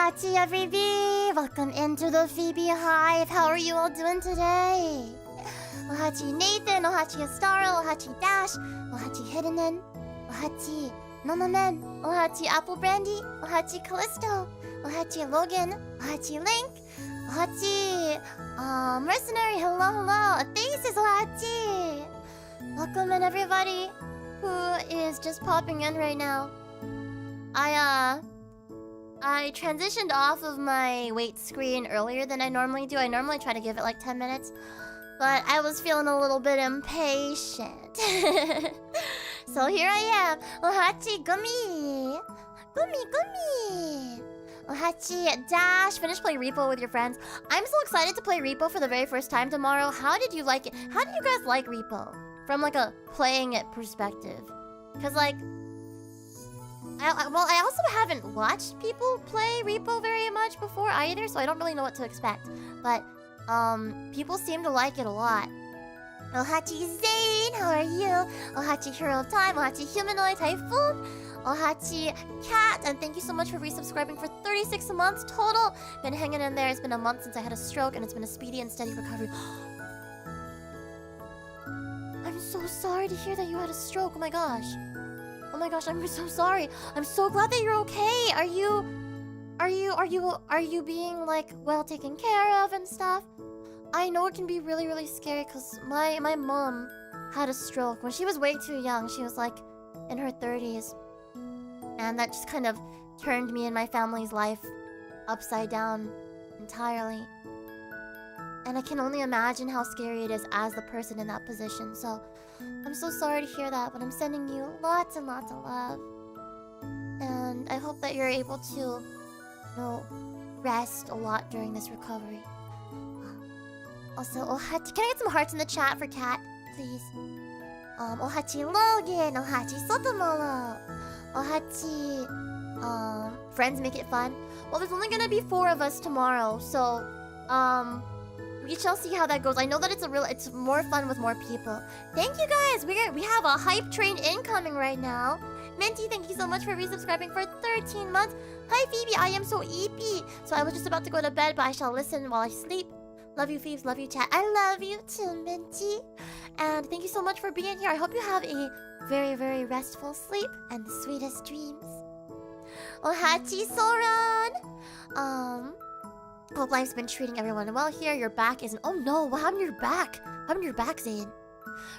Ohachi everybody! Welcome into the FeebeeHive. How are you all doing today? Ohachi Nathan, Ohachi Astaro, Ohachi Dash, Ohachi Hidden, Ohachi Nonomen, Ohachi Apple Brandy, Ohachi Callisto, Ohachi Logan, Ohachi Link, Ohachi Mercenary, hello, Thesis, Ohachi! Welcome in everybody who is just popping in right now. I transitioned off of my wait screen earlier than I normally do. I normally try to give it like 10 minutes, but I was feeling a little bit impatient. So here I am. Ohachi Gumi. Gumi. Ohachi Dash. Finish playing Repo with your friends. I'm so excited to play Repo for the very first time tomorrow. How did you like it? How do you guys like Repo? From like a playing it perspective. Because like... I also haven't watched people play Repo very much before either, so I don't really know what to expect. But, people seem to like it a lot. Ohachi Zane, how are you? Ohachi Hero of Time, Ohachi Humanoid Typhoon, Ohachi Cat, and thank you so much for resubscribing for 36 months total. Been hanging in there. It's been a month since I had a stroke, and it's been a speedy and steady recovery. I'm so sorry to hear that you had a stroke. Oh my gosh. Oh my gosh, I'm so sorry. I'm so glad that you're okay. Are you being like well taken care of and stuff? I know it can be really, really scary because my mom had a stroke when she was way too young. She was like in her 30s. And that just kind of turned me and my family's life upside down entirely. And I can only imagine how scary it is as the person in that position. So I'm so sorry to hear that, but I'm sending you lots and lots of love. And I hope that you're able to, you know, rest a lot during this recovery. Also, Ohachi, can I get some hearts in the chat for Kat, please? Ohachi Logan, Ohachi Sotomolo, Ohachi, friends make it fun. Well, there's only gonna be 4 of us tomorrow, so, we shall see how that goes. I know that it's more fun with more people. Thank you guys. We have a hype train incoming right now. Minty, thank you so much for resubscribing for 13 months. Hi Phoebe, I am so eepy. So I was just about to go to bed, but I shall listen while I sleep. Love you, Phoebes. Love you, chat. I love you too, Minty. And thank you so much for being here. I hope you have a very, very restful sleep and the sweetest dreams. Ohachi Soran. Hope life's been treating everyone well here. Your back isn't... Oh no, what happened to your back? What happened to your back, Zane?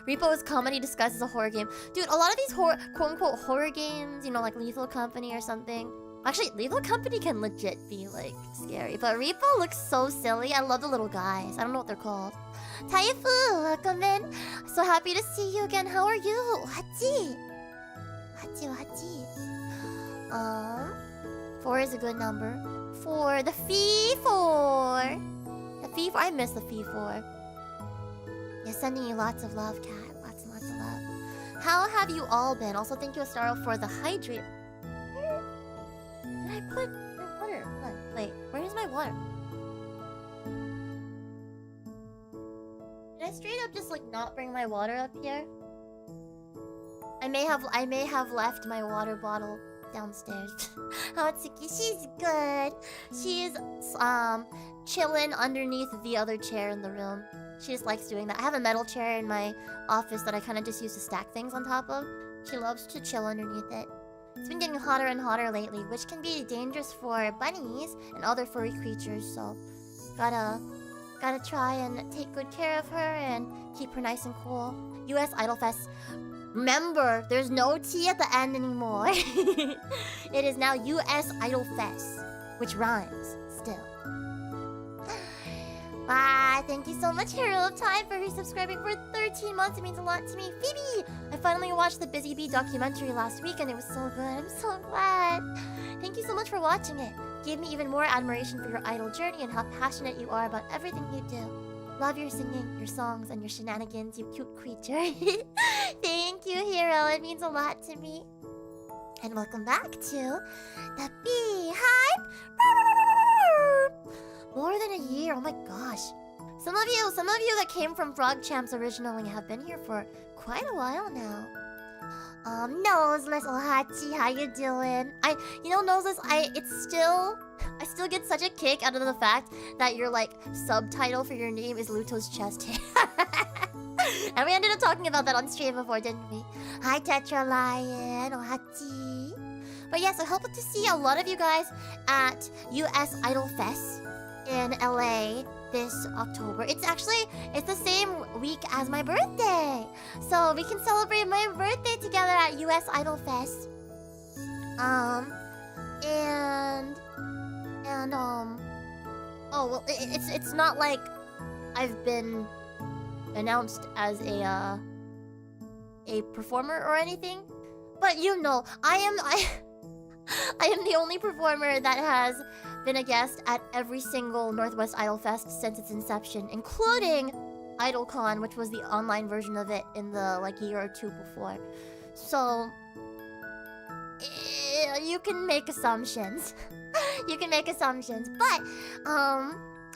Repo is comedy disguised as a horror game. Dude, a lot of these quote-unquote horror games, you know, like Lethal Company or something. Actually, Lethal Company can legit be, like, scary. But Repo looks so silly. I love the little guys. I don't know what they're called. Taifu, welcome in. So happy to see you again. How are you? Hachi. 4 is a good number. 4, the Fee4. The Fee4. I miss the Fee4. Yeah, sending you lots of love, Kat. Lots and lots of love. How have you all been? Also, thank you, Astaro, for the hydrate. Where did I put my water? Hold on. Wait, where is my water? Did I straight up just like not bring my water up here? I may have left my water bottle downstairs. Hatsuki, she's good. She's chilling underneath the other chair in the room. She just likes doing that. I have a metal chair in my office that I kind of just use to stack things on top of. She loves to chill underneath it. It's been getting hotter and hotter lately, which can be dangerous for bunnies and other furry creatures, so gotta try and take good care of her and keep her nice and cool. US Idol Fest. Remember, there's no T at the end anymore. It is now US Idol Fest, which rhymes still. Bye. Thank you so much, Hero of Time, for resubscribing for 13 months. It means a lot to me. Phoebe! I finally watched the Busy Bee documentary last week and it was so good. I'm so glad. Thank you so much for watching it. Gave me even more admiration for your idol journey and how passionate you are about everything you do. Love your singing, your songs, and your shenanigans, you cute creature. Thank you, Hero. It means a lot to me. And welcome back to the Beehive. More than a year. Oh my gosh. Some of you that came from Frog Champs originally have been here for quite a while now. Noseless Ohachi, how you doing? Noseless, it's still I still get such a kick out of the fact that your like subtitle for your name is Luto's chest hair. And we ended up talking about that on stream before, didn't we? Hi Tetra Lion, Ohachi. But yes, I hope to see a lot of you guys at US Idol Fest in LA this October. It's the same week as my birthday. So we can celebrate my birthday together at US Idol Fest. Oh well, it's not like I've been announced as a performer or anything, but you know, I am the only performer that has been a guest at every single Northwest Idol Fest since its inception, including IdolCon, which was the online version of it in the like year or two before. So you can make assumptions. You can make assumptions, but I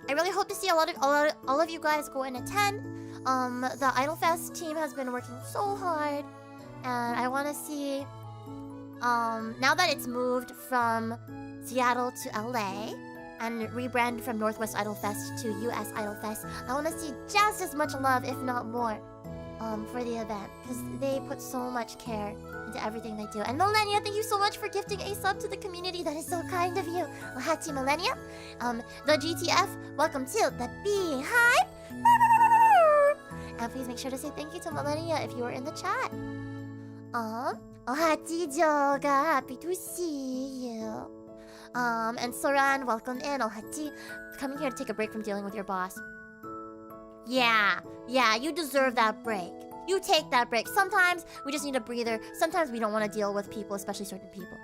really hope to see all of you guys go and attend. The Idol Fest team has been working so hard, and I want to see now that it's moved from Seattle to LA and rebranded from Northwest Idol Fest to US Idol Fest, I want to see just as much love, if not more, for the event, because they put so much care into everything they do. And Millennia, thank you so much for gifting a sub to the community. That is so kind of you. Hachi Millennia. The GTF, welcome to the Beehive. And please make sure to say thank you to Millennia if you are in the chat. Ohachi Joga, happy to see you. And Soran, welcome in. Ohachi, coming here to take a break from dealing with your boss. Yeah, you deserve that break. You take that break. Sometimes we just need a breather. Sometimes we don't want to deal with people, especially certain people.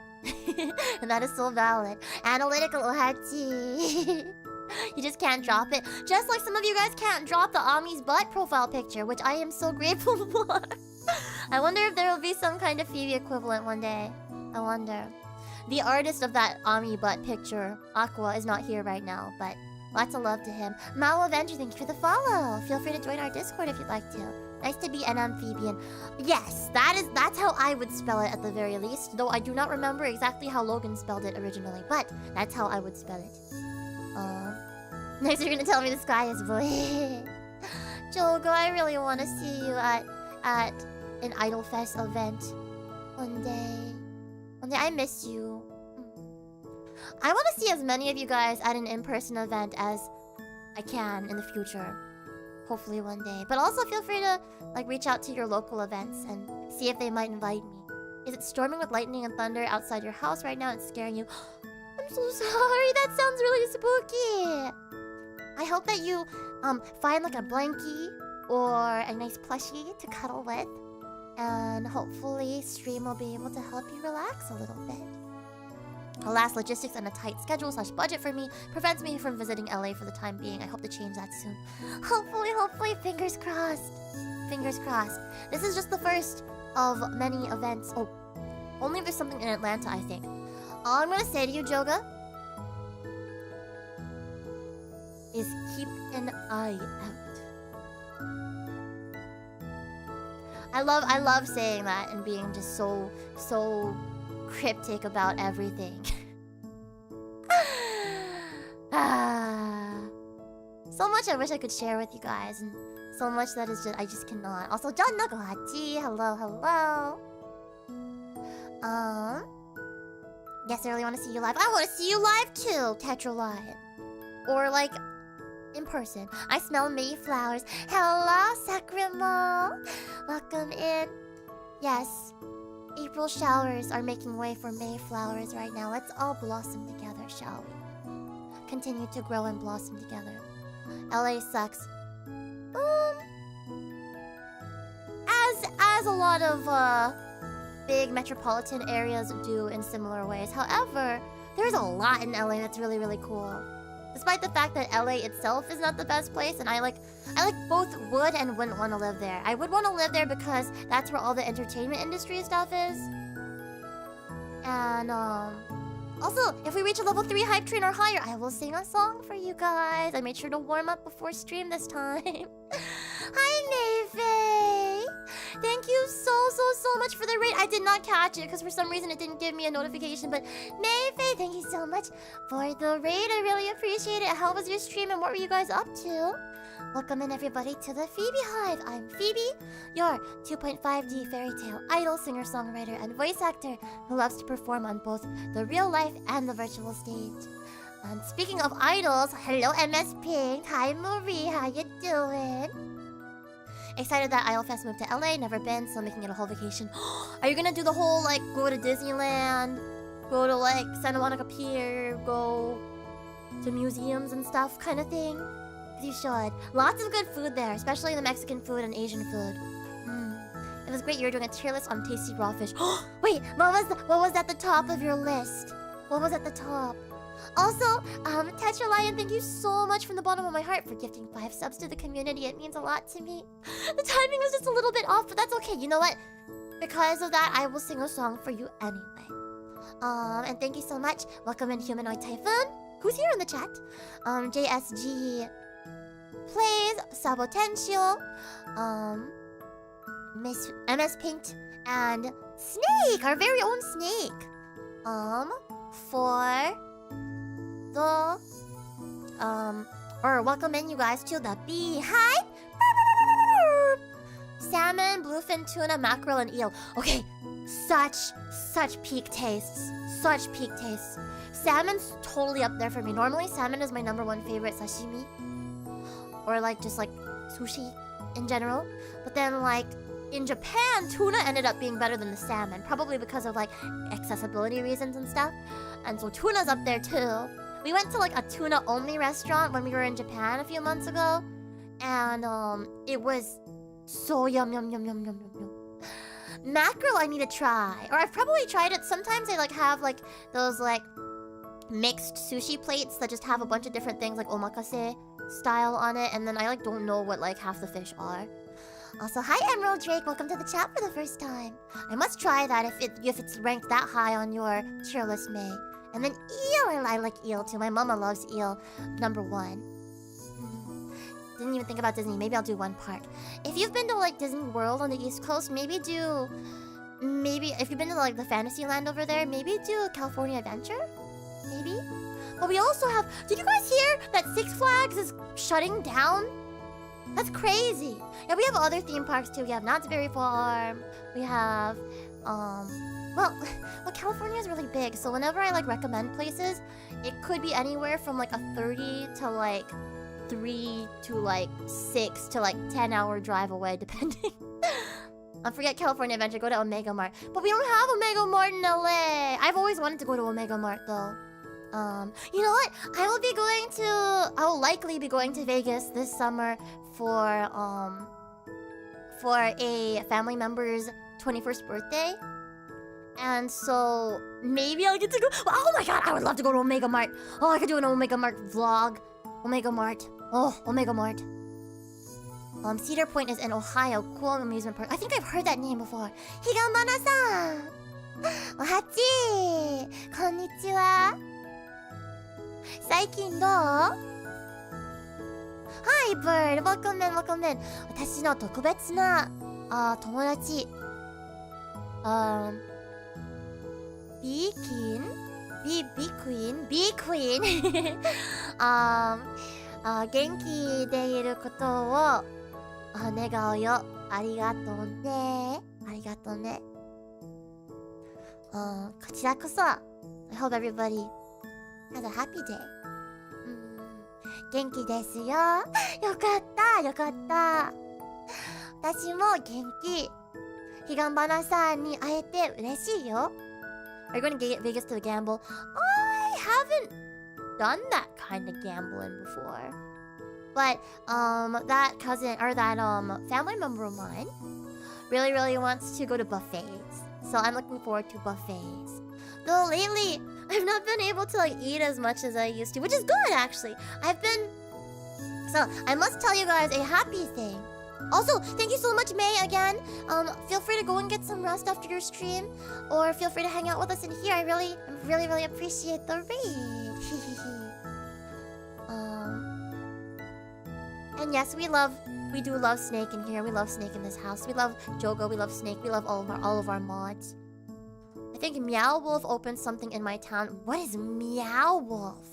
And that is so valid. Analytical Ohachi. You just can't drop it. Just like some of you guys can't drop the Ami's butt profile picture, which I am so grateful for. I wonder if there will be some kind of Phoebe equivalent one day. I wonder. The artist of that Ami butt picture, Aqua, is not here right now, but lots of love to him. Mao Avenger, thank you for the follow. Feel free to join our Discord if you'd like to. Nice to be an amphibian. Yes, that's how I would spell it at the very least. Though I do not remember exactly how Logan spelled it originally, but that's how I would spell it. Next you're gonna tell me the sky is blue. Jogo, I really want to see you at an Idol Fest event one day. One day, I miss you. I want to see as many of you guys at an in-person event as I can in the future. Hopefully one day. But also feel free to like reach out to your local events and see if they might invite me. Is it storming with lightning and thunder outside your house right now and scaring you? I'm so sorry, that sounds really spooky. I hope that you find like a blankie or a nice plushie to cuddle with. And hopefully stream will be able to help you relax a little bit. Alas, logistics and a tight schedule / budget for me prevents me from visiting LA for the time being. I hope to change that soon. Hopefully, fingers crossed. Fingers crossed. This is just the first of many events. Oh, only if there's something in Atlanta, I think. All I'm gonna say to you, Joga, is keep an eye out. I love saying that and being just so cryptic about everything. So much I wish I could share with you guys, and so much that is I just cannot. Also, John Nagohachi, hello. Yes, I really want to see you live. I want to see you live too, Tetra Lion. Or like in person. I smell Mayflowers. Hello, Sakrimo. Welcome in. Yes, April showers are making way for Mayflowers right now. Let's all blossom together, shall we? Continue to grow and blossom together. LA sucks. As a lot of big metropolitan areas do in similar ways. However, there's a lot in LA that's really cool. Despite the fact that LA itself is not the best place, and I like both would and wouldn't want to live there. I would want to live there because that's where all the entertainment industry stuff is. And also, if we reach a level 3 hype train or higher, I will sing a song for you guys. I made sure to warm up before stream this time. Hi, Mayfaye! Thank you so much for the raid. I did not catch it because for some reason it didn't give me a notification. But Mayfaye, thank you so much for the raid. I really appreciate it. How was your stream and what were you guys up to? Welcome in everybody to the FeebeeHive. I'm Phoebe, your 2.5D Fairytale Idol singer-songwriter and voice actor who loves to perform on both the real life and the virtual stage. And speaking of idols, hello MS Pink. Hi Marie, how you doing? Excited that IdolFest moved to LA, never been, so making it a whole vacation. Are you gonna do the whole like go to Disneyland, go to like Santa Monica Pier, go to museums and stuff kind of thing? You should. Lots of good food there, especially the Mexican food and Asian food. It was great you were doing a tier list on tasty raw fish. Wait, what was at the top of your list? What was at the top? Also, Tetra Lion, thank you so much from the bottom of my heart for gifting 5 subs to the community. It means a lot to me. The timing was just a little bit off, but that's okay. You know what? Because of that, I will sing a song for you anyway. And thank you so much. Welcome in Humanoid Typhoon. Who's here in the chat? JSG Plays, Sabotentio, Miss MS Pink, and Snake, our very own Snake. For the or welcome in you guys to the Beehive. Salmon, bluefin tuna, mackerel, and eel. Okay, such peak tastes. Such peak tastes. Salmon's totally up there for me. Normally, salmon is my #1 favorite sashimi. Or like just like sushi in general. But then like in Japan, tuna ended up being better than the salmon. Probably because of like accessibility reasons and stuff. And so tuna's up there too. We went to like a tuna only restaurant when we were in Japan a few months ago. And it was so yum. Mackerel I need to try. Or I've probably tried it. Sometimes they like have like those like mixed sushi plates that just have a bunch of different things like omakase style on it, and then I like don't know what like half the fish are. Also, hi Emerald Drake, welcome to the chat for the first time. I must try that if it's ranked that high on your tier list, May. And then eel, I like eel too. My mama loves eel, #1. Didn't even think about Disney. Maybe I'll do one park. If you've been to like Disney World on the East Coast, maybe if you've been to like the Fantasyland over there, maybe do California Adventure. Maybe. But we also have... Did you guys hear that Six Flags is shutting down? That's crazy. Yeah, we have other theme parks too. We have Knott's Berry Farm. We have... Well, California is really big. So whenever I like recommend places, it could be anywhere from like a 30 to like 3 to like 6 to like 10-hour drive away, depending. Forget California Adventure. Go to Omega Mart. But we don't have Omega Mart in LA. I've always wanted to go to Omega Mart though. You know what? I will likely be going to Vegas this summer for a family member's 21st birthday. And so maybe I'll get to go. Oh my god, I would love to go to Omega Mart. Oh, I could do an Omega Mart vlog. Omega Mart. Oh, Omega Mart. Cedar Point is in Ohio. Cool amusement park. I think I've heard that name before. Higamana-san! Ohachi! Konnichiwa! Saikin do? Hi, Bird! Welcome in, welcome in. 私の特別な友達。Bee Queen? Bee Queen? Bee Queen? 元気でいることを願うよ。ありがとうね。ありがとうね。こちらこそ。I hope everybody has a happy day. 元気ですよ。よかった、よかった。私も元気。ヒガンバナさんに会えて嬉しいよ。Are you going to Vegas to gamble? I haven't done that kind of gambling before. But that cousin or that family member of mine really wants to go to buffets. So I'm looking forward to buffets. Though lately I've not been able to like eat as much as I used to, which is good actually. So I must tell you guys a happy thing. Also, thank you so much, May, again. Feel free to go and get some rest after your stream, or feel free to hang out with us in here. I really appreciate the raid. And yes, we do love Snake in here. We love Snake in this house. We love Jogo. We love Snake. We love all of our mods. I think Meow Wolf opened something in my town. What is Meow Wolf?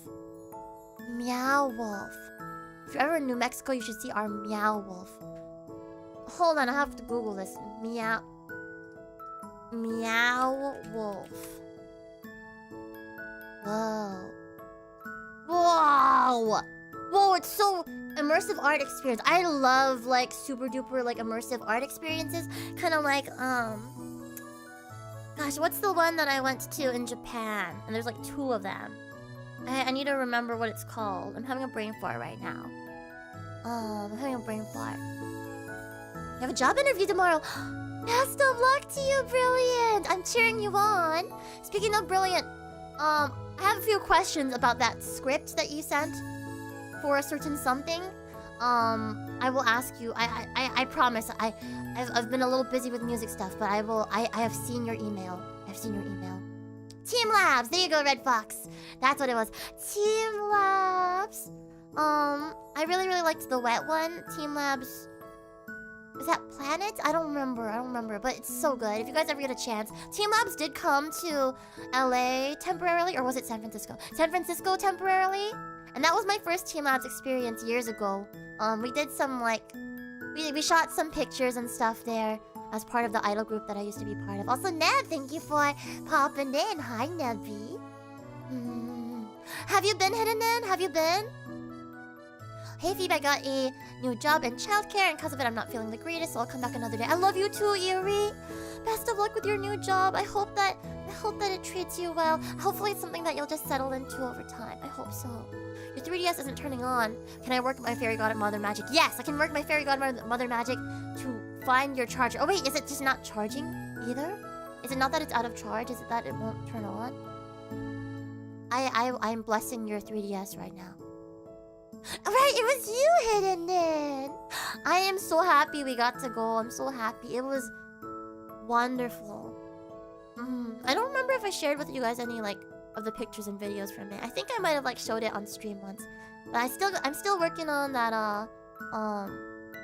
Meow Wolf. If you're ever in New Mexico, you should see our Meow Wolf. Hold on, I have to Google this. Meow Wolf. Whoa. Whoa! Whoa, it's so immersive art experience. I love like super duper like immersive art experiences. Kind of like gosh, what's the one that I went to in Japan? And there's like 2 of them. I need to remember what it's called. I'm having a brain fart right now. I'm having a brain fart. You have a job interview tomorrow. Best of luck to you, Brilliant. I'm cheering you on. Speaking of Brilliant, I have a few questions about that script that you sent for a certain something. I will ask you. I promise. I've been a little busy with music stuff, but I have seen your email. I've seen your email. Team Labs. There you go, Red Fox. That's what it was. Team Labs. I really liked the wet one. Team Labs. Is that Planet? I don't remember, but it's so good. If you guys ever get a chance. Team Labs did come to LA temporarily, or was it San Francisco? San Francisco temporarily. And that was my first Team Labs experience years ago. We did some like... We shot some pictures and stuff there as part of the idol group that I used to be part of. Also, Neb, thank you for popping in. Hi, Nebby. Have you been, Hidden In? Have you been? Hey, Phoebe, I got a new job in childcare, and because of it, I'm not feeling the greatest, so I'll come back another day. I love you too, Eerie. Best of luck with your new job. I hope that it treats you well. Hopefully, it's something that you'll just settle into over time. I hope so. Your 3DS isn't turning on. Can I work my fairy godmother magic? Yes, I can work my fairy godmother magic to find your charger. Oh wait, is it just not charging either? Is it not that it's out of charge? Is it that it won't turn on? I'm blessing your 3DS right now. Right, it was you, Hidden In. I am so happy we got to go. I'm so happy. It was wonderful. I don't remember if I shared with you guys any like of the pictures and videos from it. I think I might have like showed it on stream once. But I'm still working on that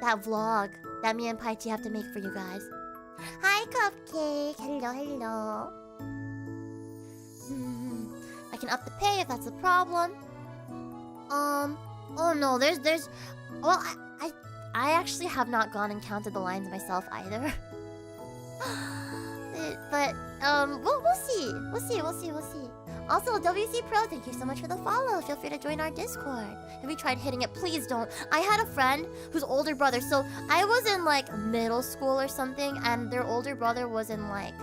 that vlog that me and Paichi have to make for you guys. Hi, Cupcake. Hello. I can up the pay if that's a problem. Oh no, there's well, I actually have not gone and counted the lines myself either. But we'll see. We'll see. Also, WC Pro, thank you so much for the follow. Feel free to join our Discord. Have you tried hitting it? Please don't. I had a friend whose older brother, so I was in like middle school or something, and their older brother was in like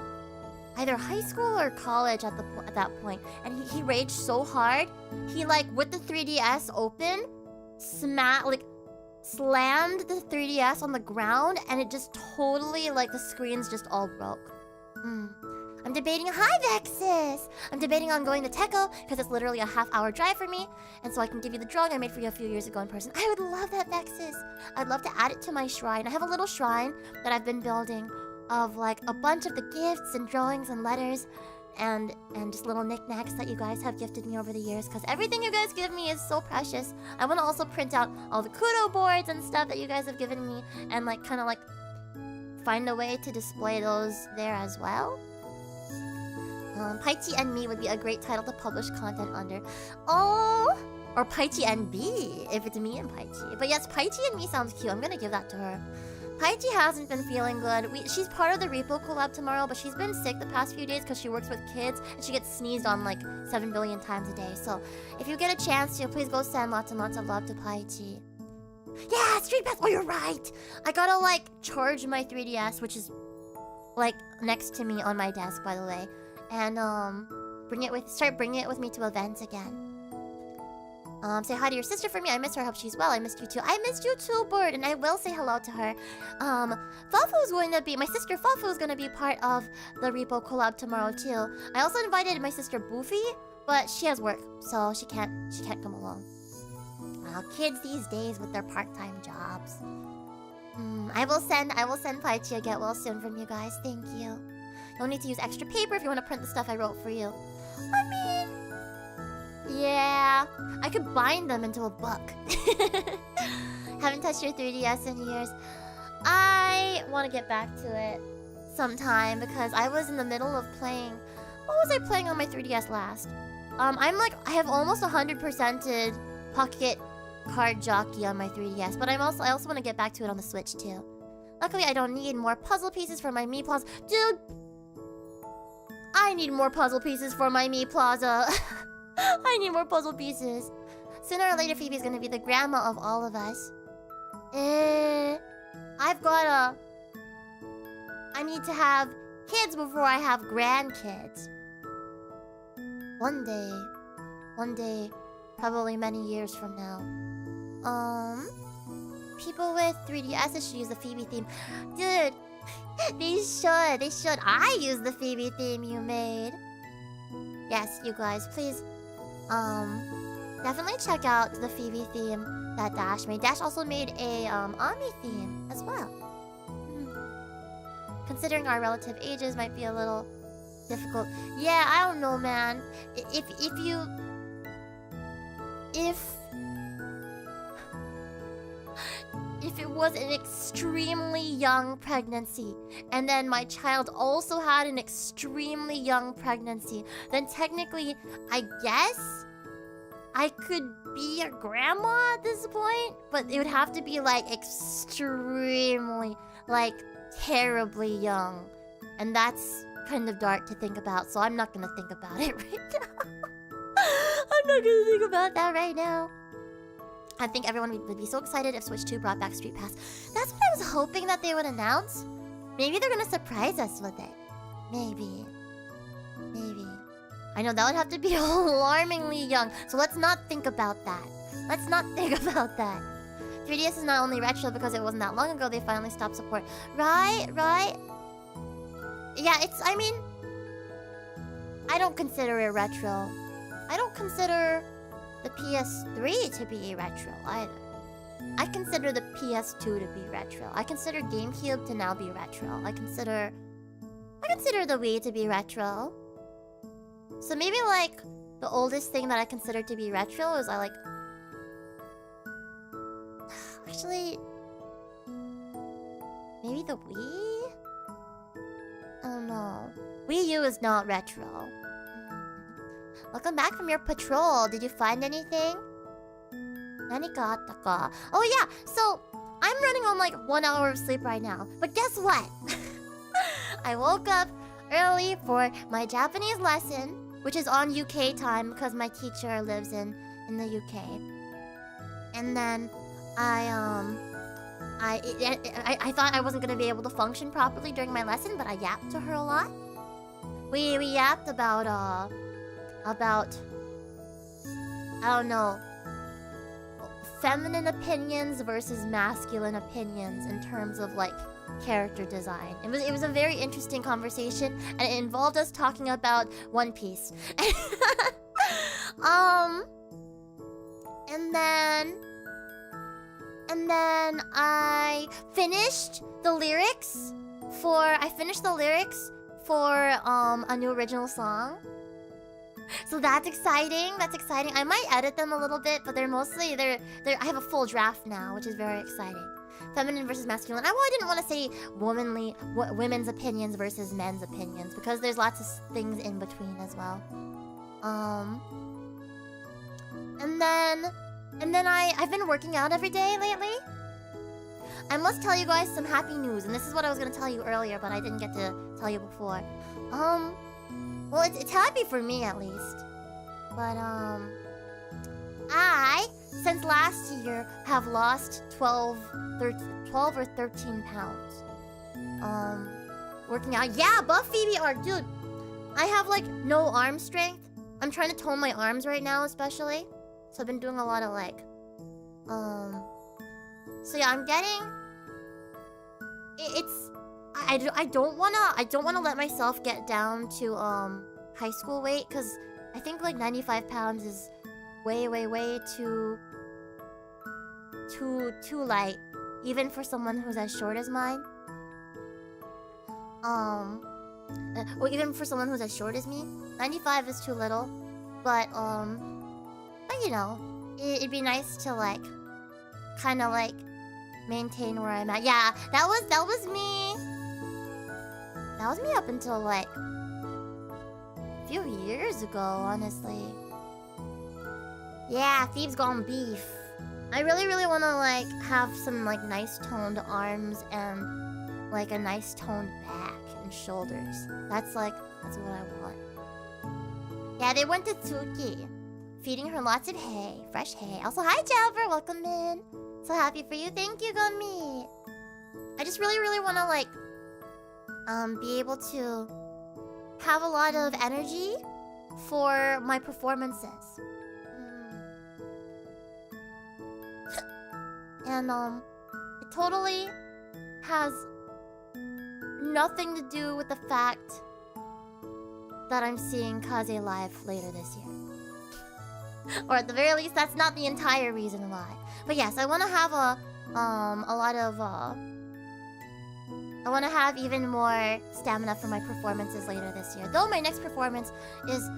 either high school or college at that point, and he raged so hard, he like with the 3DS open, slammed the 3DS on the ground, and it just totally like the screens just all broke. I'm debating. Hi, Vexus! I'm debating on going to Teco because it's literally a half-hour drive for me, and so I can give you the drawing I made for you a few years ago in person. I would love that, Vexus. I'd love to add it to my shrine. I have a little shrine that I've been building of like a bunch of the gifts and drawings and letters and just little knickknacks that you guys have gifted me over the years, because everything you guys give me is so precious. I want to also print out all the kudo boards and stuff that you guys have given me and like kind of like find a way to display those there as well. Paichi and Me would be a great title to publish content under. Oh! Or Paichi and B, if it's me and Paichi. But yes, Paichi and Me sounds cute. I'm gonna give that to her. Paichi hasn't been feeling good. She's part of the Repo collab tomorrow, but she's been sick the past few days because she works with kids and she gets sneezed on like 7 billion times a day. So if you get a chance to, please go send lots and lots of love to Paichi. Yeah, Street Pass! Oh, you're right! I gotta like charge my 3DS, which is like next to me on my desk, by the way. And start bringing it with me to events again. Say hi to your sister for me. I miss her. I hope she's well. I missed you too. I missed you too, Bird, and I will say hello to her. Fafu's going to be, my sister Fafu is going to be part of the Repo collab tomorrow too. I also invited my sister Boofy, but she has work, so she can't come along. Wow, kids these days with their part-time jobs. I will send Paichi a get well soon from you guys. Thank you. You'll need to use extra paper if you want to print the stuff I wrote for you. I mean, yeah, I could bind them into a book. Haven't touched your 3DS in years. I want to get back to it sometime because I was in the middle of playing. What was I playing on my 3DS last? I have almost 100%ed Pocket Card Jockey on my 3DS, but I also want to get back to it on the Switch too. Luckily, I don't need more puzzle pieces for my Mii Plaza. Dude, I need more puzzle pieces for my Mii Plaza. I need more puzzle pieces. Sooner or later, Phoebe's gonna be the grandma of all of us. I need to have kids before I have grandkids. One day, probably many years from now. People with 3DSs should use the Phoebe theme. Dude, they should. I use the Phoebe theme you made. Yes, you guys, please, definitely check out the Phoebe theme that Dash made. Dash also made a, Ami theme as well. Considering our relative ages might be a little difficult. Yeah, I don't know, man. If it was an extremely young pregnancy, and then my child also had an extremely young pregnancy, then technically, I guess I could be a grandma at this point, but it would have to be like extremely, like terribly young. And that's kind of dark to think about, so I'm not gonna think about it right now. I'm not gonna think about that right now. I think everyone would be so excited if Switch 2 brought back Street Pass. That's what I was hoping that they would announce. Maybe they're gonna surprise us with it. Maybe. I know that would have to be alarmingly young, so let's not think about that. 3DS is not only retro because it wasn't that long ago they finally stopped support. Right? Yeah, I don't consider it retro. I don't consider the PS3 to be retro either. I consider the PS2 to be retro. I consider GameCube to now be retro. I consider the Wii to be retro. So maybe like the oldest thing that I consider to be retro is actually maybe the Wii? I don't know. Wii U is not retro. Welcome back from your patrol. Did you find anything? Oh yeah, so I'm running on like 1 hour of sleep right now. But guess what? I woke up early for my Japanese lesson, which is on UK time because my teacher lives in the UK. And then I thought I wasn't gonna be able to function properly during my lesson, but I yapped to her a lot. We yapped about I don't know, feminine opinions versus masculine opinions in terms of like character design. It was a very interesting conversation, and it involved us talking about One Piece. And then I finished the lyrics for a new original song. So that's exciting. I might edit them a little bit, but they're I have a full draft now, which is very exciting. Feminine versus masculine. I didn't want to say women's opinions versus men's opinions because there's lots of things in between as well. And then I've been working out every day lately. I must tell you guys some happy news, and this is what I was gonna tell you earlier, but I didn't get to tell you before. Well, it's happy for me at least. But I, since last year, have lost 12 or 13 pounds. Working out. Yeah, buff Phoebe art, dude. I have like no arm strength. I'm trying to tone my arms right now, especially. So I've been doing a lot of like, so yeah, I'm getting. I don't wanna let myself get down to high school weight because I think like 95 pounds is way too light, even for someone who's as short as mine. Well, even for someone who's as short as me, 95 is too little. But you know, it'd be nice to like, kind of like maintain where I'm at. Yeah, that was me. That was me up until like a few years ago, honestly. Yeah, Phoebe's gone beef. I really want to like have some like nice toned arms and like a nice toned back and shoulders. That's what I want. Yeah, they went to Tsuki, feeding her lots of hay, fresh hay. Also, hi Jabber, welcome in. So happy for you. Thank you, Gummy. I just really want to like be able to have a lot of energy for my performances. And it totally has nothing to do with the fact that I'm seeing Kaze live later this year. Or at the very least, that's not the entire reason why. But yes, I want to have a lot of I want to have even more stamina for my performances later this year. Though my next performance is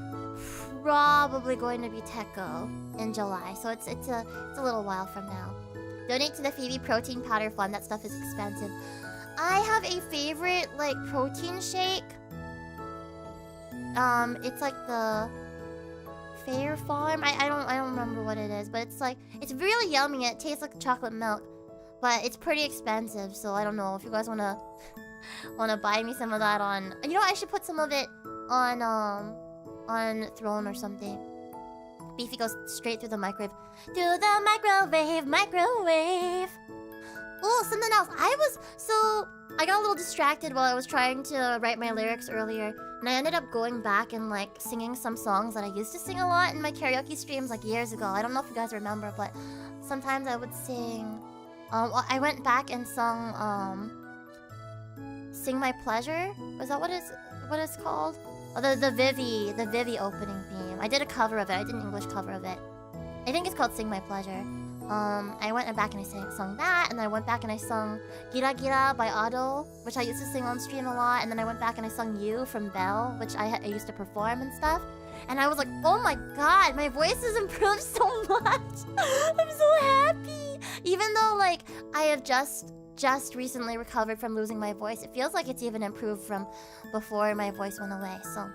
probably going to be Tekko in July, so it's a little while from now. Donate to the Phoebe protein powder fund. That stuff is expensive. I have a favorite like protein shake. It's like the Fair Farm. I don't remember what it is, but it's really yummy. It tastes like chocolate milk, but it's pretty expensive. So I don't know if you guys wanna buy me some of that on. You know what? I should put some of it on Throne or something. Beefy goes straight through the microwave. Through the microwave. Oh, something else. I got a little distracted while I was trying to write my lyrics earlier, and I ended up going back and like singing some songs that I used to sing a lot in my karaoke streams like years ago. I don't know if you guys remember, but sometimes I would sing. I went back and sung "Sing My Pleasure." Was that what it's called? Oh, the Vivi opening theme. I did a cover of it. I did an English cover of it. I think it's called "Sing My Pleasure." I went back and I sung that, and then I went back and I sung "Gira Gira" by Otto, which I used to sing on stream a lot, and then I went back and I sung "You" from Belle, which I used to perform and stuff. And I was like, oh my god, my voice has improved so much. I'm so happy. Even though like I have just recently recovered from losing my voice, it feels like it's even improved from before my voice went away. So I'm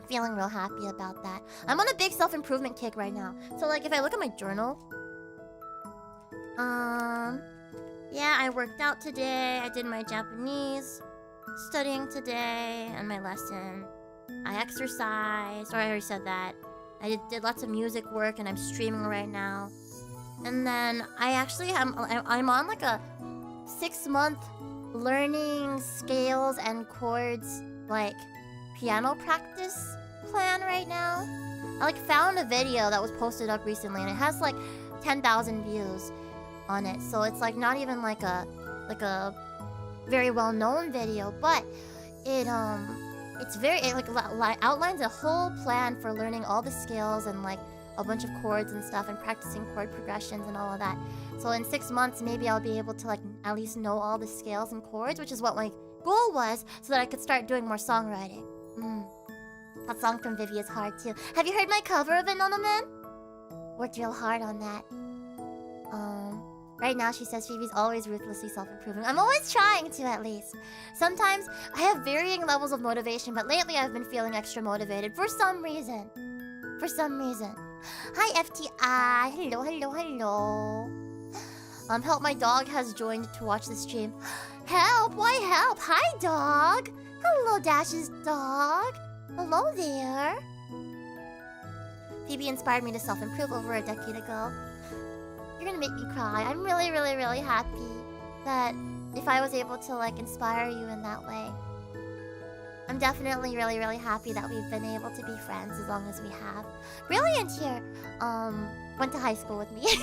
feeling real happy about that. I'm on a big self-improvement kick right now. So like if I look at my journal, yeah, I worked out today. I did my Japanese studying today and my lesson. I exercised, or I already said that. I did lots of music work and I'm streaming right now. And then I'm on like a 6-month learning scales and chords like piano practice plan right now. I like found a video that was posted up recently and it has like 10,000 views on it. So it's like not even like a very well-known video, but it outlines a whole plan for learning all the scales and like a bunch of chords and stuff and practicing chord progressions and all of that. So in 6 months, maybe I'll be able to like at least know all the scales and chords, which is what my goal was, so that I could start doing more songwriting. That song from Vivi is hard too. Have you heard my cover of it, Nonoman? Worked real hard on that. Right now she says Phoebe's always ruthlessly self-improving. I'm always trying to, at least. Sometimes I have varying levels of motivation, but lately I've been feeling extra motivated for some reason. Hi FTI. Hello. Help, my dog has joined to watch the stream. Help, why help? Hi dog. Hello Dash's dog. Hello there. Phoebe inspired me to self-improve over a decade ago. You're gonna make me cry. I'm really happy that if I was able to like inspire you in that way. I'm definitely really happy that we've been able to be friends as long as we have. Brilliant here went to high school with me.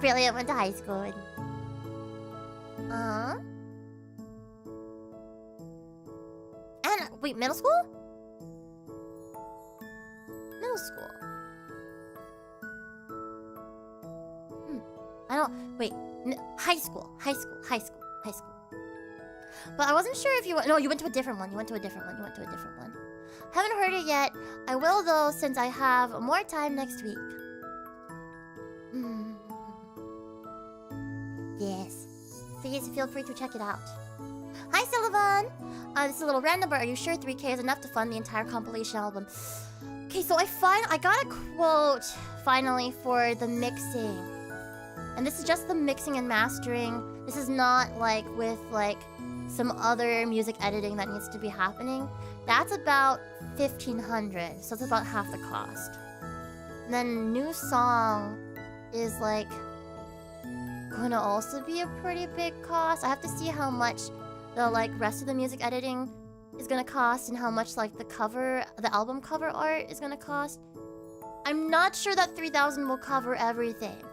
Brilliant went to high school with me. And wait, middle school? Middle school. I don't... Wait. High school. But I wasn't sure if you... No, you went to a different one. Haven't heard it yet. I will, though, since I have more time next week. please feel free to check it out. Hi, Sullivan! This is a little random, but are you sure 3K is enough to fund the entire compilation album? Okay, so I got a quote, finally, for the mixing. And this is just the mixing and mastering. This is not, like, with, like, some other music editing that needs to be happening. That's about $1,500, so it's about half the cost. And then new song is, like, gonna also be a pretty big cost. I have to see how much the, like, rest of the music editing is gonna cost and how much, like, the album cover art is gonna cost. I'm not sure that 3,000 will cover everything.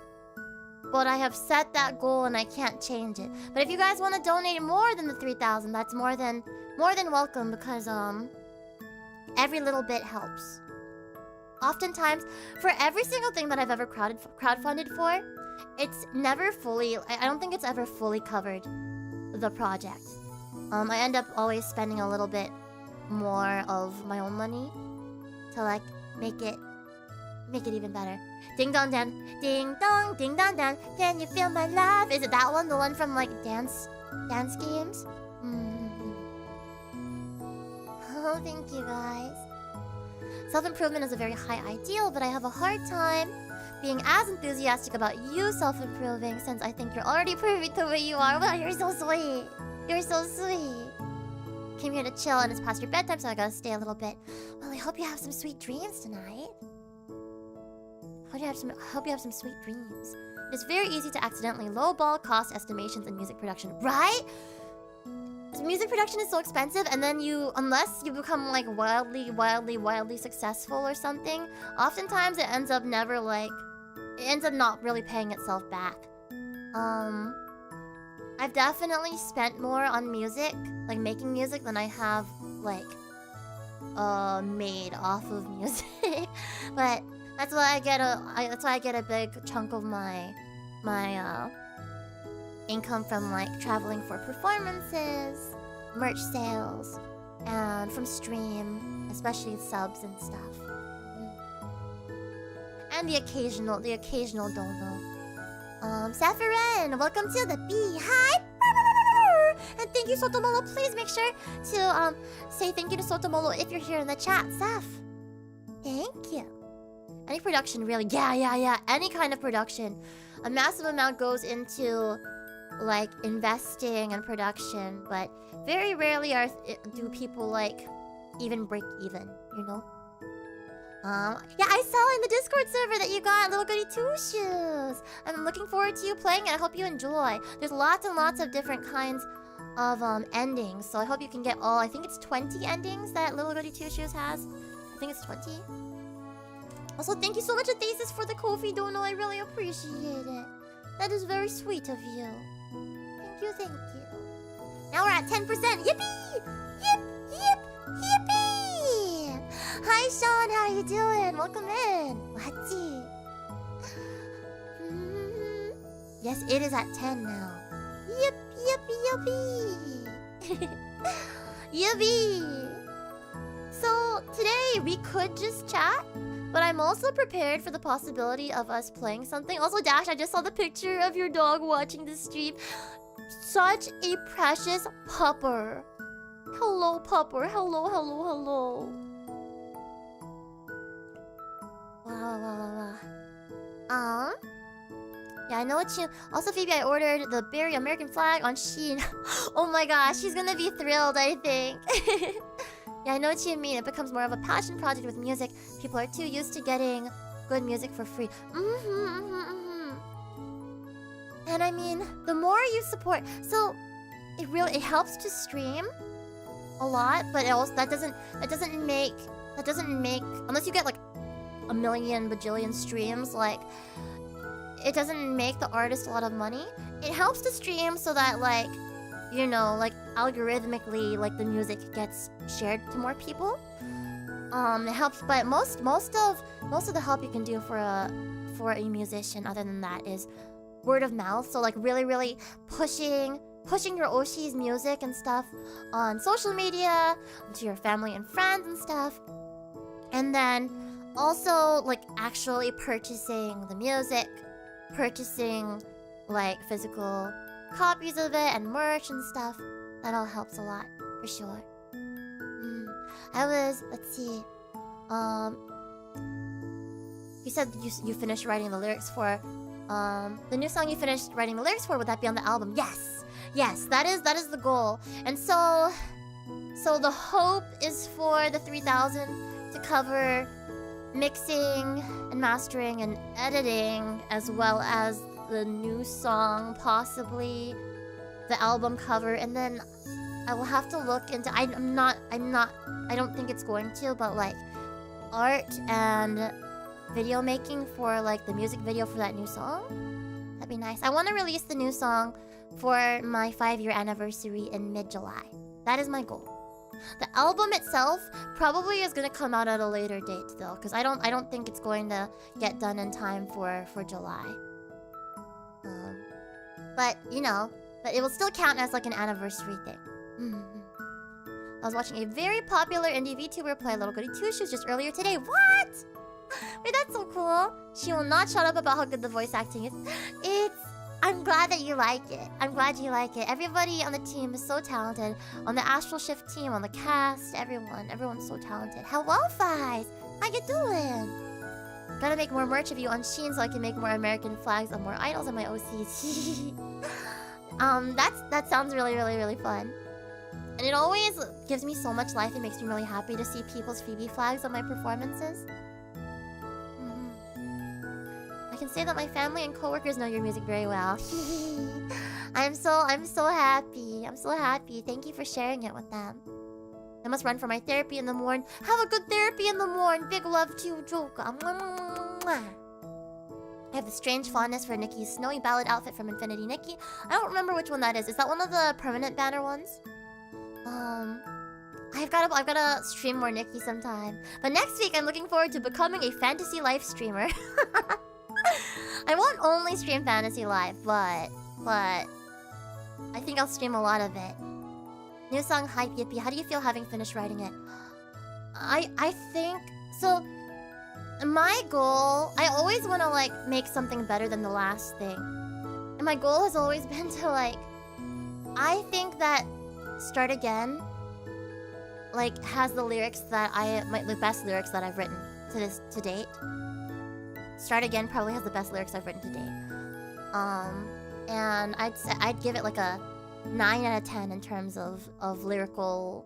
But I have set that goal and I can't change it. But if you guys want to donate more than the 3,000, that's more than welcome, because every little bit helps. Oftentimes, for every single thing that I've ever crowdfunded for, it's never fully, I don't think it's ever fully covered the project. I end up always spending a little bit more of my own money to, like, make it even better. Ding dong dan, ding dong dan, can you feel my love? Is it that one? The one from, like, dance games? Oh, thank you guys. Self-improvement is a very high ideal, but I have a hard time being as enthusiastic about you self-improving since I think you're already perfect the way you are. Wow, you're so sweet. You're so sweet. Came here to chill and it's past your bedtime, so I gotta stay a little bit. Well, I hope you have some sweet dreams tonight. Hope you have some sweet dreams. It's very easy to accidentally lowball cost estimations in music production, right? Music production is so expensive, and then unless you become, like, wildly successful or something, oftentimes it ends up not really paying itself back. I've definitely spent more on music, like making music, than I have, like, made off of music. But that's why I get a big chunk of my income from, like, traveling for performances, merch sales, and from stream, especially subs and stuff. And the occasional dono. Saffron, welcome to the Beehive. And thank you, Sotomolo. Please make sure to say thank you to Sotomolo if you're here in the chat, Saf. Thank you. Any production, really? Yeah. Any kind of production. A massive amount goes into, like, investing and production, but very rarely do people, like, even break even, you know? Yeah, I saw in the Discord server that you got Little Goody 2 Shoes. I'm looking forward to you playing it. I hope you enjoy. There's lots and lots of different kinds of endings, so I hope you can get all. I think it's 20 endings that Little Goody 2 Shoes has. I think it's 20. Also, thank you so much, Athesis, for the Ko-fi dono. I really appreciate it. That is very sweet of you. Thank you. Now we're at 10%. Yippee! Yippee! Hi, Sean. How are you doing? Welcome in. What's Yes, it is at 10 now. Yippee! Yippee! So, today we could just chat, but I'm also prepared for the possibility of us playing something. Also, Dash, I just saw the picture of your dog watching the stream. Such a precious pupper. Hello, pupper. Hello. Wow. Yeah, I know what you... Also, Phoebe, I ordered the Berry American flag on Shein. Oh my gosh, she's gonna be thrilled, I think. Yeah, I know what you mean. It becomes more of a passion project with music. People are too used to getting good music for free. And I mean, the more you support... So, it helps to stream a lot, but it also, that doesn't make... Unless you get, like, a million bajillion streams, like... It doesn't make the artist a lot of money. It helps to stream so that, like, you know, like, algorithmically, like, the music gets shared to more people. It helps, but most of the help you can do for a musician, other than that, is word of mouth. So, like, really pushing your Oshi's music and stuff on social media, to your family and friends and stuff. And then also, like, actually purchasing the music, purchasing, like, physical copies of it and merch and stuff. That all helps a lot, for sure. Let's see. You said you finished writing the lyrics for the new song you finished writing the lyrics for. Would that be on the album? Yes, that is the goal. And so the hope is for the 3000 to cover mixing and mastering and editing, as well as the new song, possibly the album cover, and then I will have to look into. I don't think it's going to, but like art and video making for like the music video for that new song. That'd be nice. I want to release the new song for my 5-year anniversary in mid-July. That is my goal. The album itself probably is gonna come out at a later date though, because I don't think it's going to get done in time for July. But you know, but it will still count as like an anniversary thing. I was watching a very popular indie VTuber play Little Goody Two Shoes just earlier today. What? Wait, that's so cool. She will not shut up about how good the voice acting is. I'm glad that you like it. I'm glad you like it. Everybody on the team is so talented. On the Astral Shift team, on the cast, everyone's so talented. Hello, Fies! How you doing? Gotta make more merch of you on Shein so I can make more American flags and more idols in my OCs. That sounds really, really, really fun. And it always gives me so much life. It makes me really happy to see people's Feebee flags on my performances. I can say that my family and coworkers know your music very well. I'm so happy. I'm so happy. Thank you for sharing it with them. I must run for my therapy in the morning. Have a good therapy in the morning. Big love to you, Joker. I have a strange fondness for Nikki's snowy ballad outfit from Infinity Nikki. I don't remember which one that is. Is that one of the permanent banner ones? I've gotta stream more Nikki sometime. But next week, I'm looking forward to becoming a fantasy life streamer. I won't only stream Fantasy Life, but I think I'll stream a lot of it. New song Hype Yippee. How do you feel having finished writing it? I think so. My goal, I always want to like make something better than the last thing, and my goal has always been to like. I think that Start Again like has the lyrics that the best lyrics that I've written to date. Start Again probably has the best lyrics I've written to date. And I'd give it like a 9 out of 10 in terms of lyrical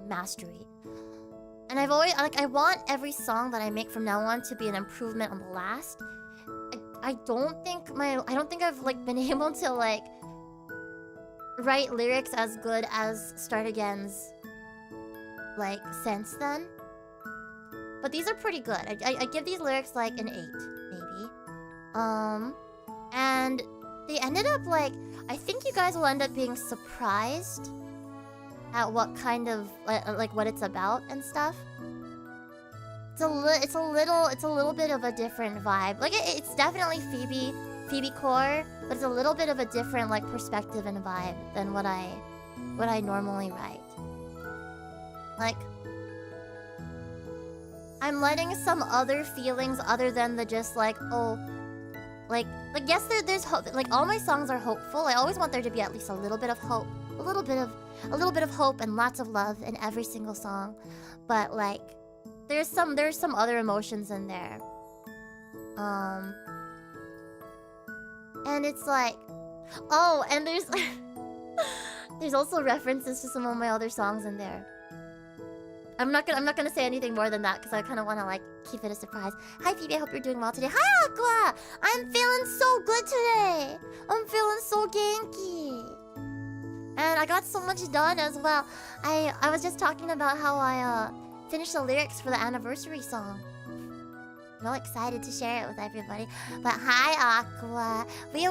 mastery. And I've always I want every song that I make from now on to be an improvement on the last. I don't think I've like been able to like write lyrics as good as Start Again's like since then. But these are pretty good. I give these lyrics like an 8, maybe. And they ended up like, I think you guys will end up being surprised at what kind of like what it's about and stuff. It's a little bit of a different vibe. Like it's definitely Feebee core, but it's a little bit of a different like perspective and vibe than what I normally write. Like I'm letting some other feelings other than the just like, oh, like yes, there's hope. Like all my songs are hopeful. I always want there to be at least a little bit of hope, a little bit of hope and lots of love in every single song. But like there's some other emotions in there. And it's like, oh, and there's also references to some of my other songs in there. I'm not gonna say anything more than that because I kind of want to like keep it a surprise. Hi Phoebe, I hope you're doing well today. Hi Aqua, I'm feeling so good today. I'm feeling so genki, and I got so much done as well. I was just talking about how I finished the lyrics for the anniversary song. I'm all excited to share it with everybody. But hi Aqua, we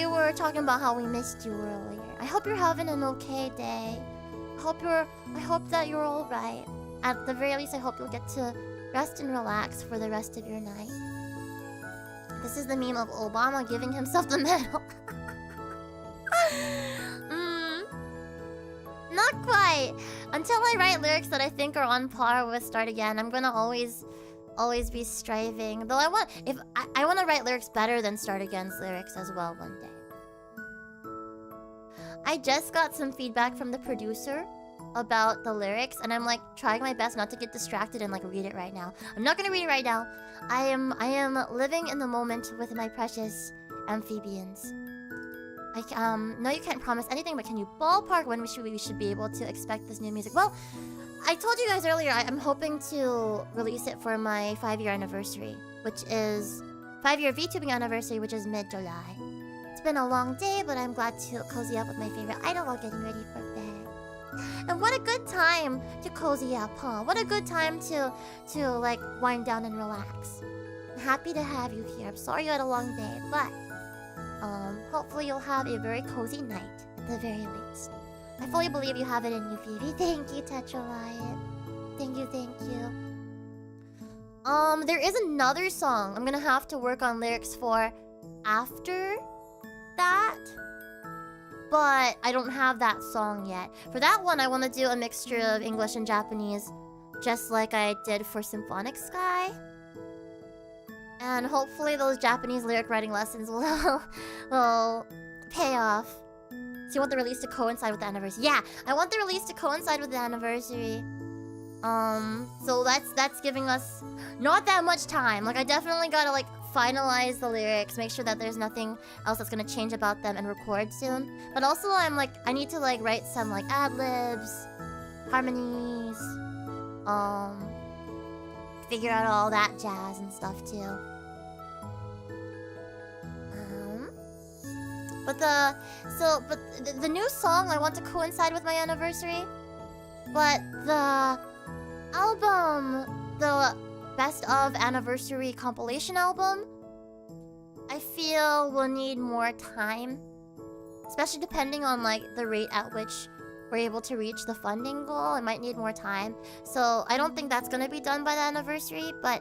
were talking about how we missed you earlier. I hope you're having an okay day. I hope that you're all right. At the very least, I hope you'll get to rest and relax for the rest of your night. This is the meme of Obama giving himself the medal. Not quite. Until I write lyrics that I think are on par with Start Again, I'm gonna always be striving. Though I want to write lyrics better than Start Again's lyrics as well one day. I just got some feedback from the producer about the lyrics, and I'm like trying my best not to get distracted and like read it right now. I'm not gonna read it right now. I am living in the moment with my precious amphibians. No, you can't promise anything, but can you ballpark when we should be able to expect this new music? Well, I told you guys earlier I'm hoping to release it for my 5-year anniversary, which is 5-year VTubing anniversary, which is mid-July. It's been a long day, but I'm glad to cozy up with my favorite idol while getting ready for bed. And what a good time to cozy up, huh? What a good time to like wind down and relax. I'm happy to have you here. I'm sorry you had a long day, but hopefully you'll have a very cozy night at the very least. I fully believe you have it in you, Phoebe. Thank you, Tetralion. Thank you, thank you. There is another song I'm gonna have to work on lyrics for after that, but I don't have that song yet. For that one, I want to do a mixture of English and Japanese, just like I did for Symphonic Sky. And hopefully those Japanese lyric writing lessons will pay off. So you want the release to coincide with the anniversary? Yeah, I want the release to coincide with the anniversary. So that's giving us not that much time. Like, I definitely gotta like finalize the lyrics, make sure that there's nothing else that's gonna change about them, and record soon. But also I need to like write some like ad-libs, harmonies, figure out all that jazz and stuff too. But the new song I want to coincide with my anniversary. But the album, the Best of Anniversary compilation album, I feel will need more time, especially depending on like the rate at which we're able to reach the funding goal. It might need more time, so I don't think that's gonna be done by the anniversary, but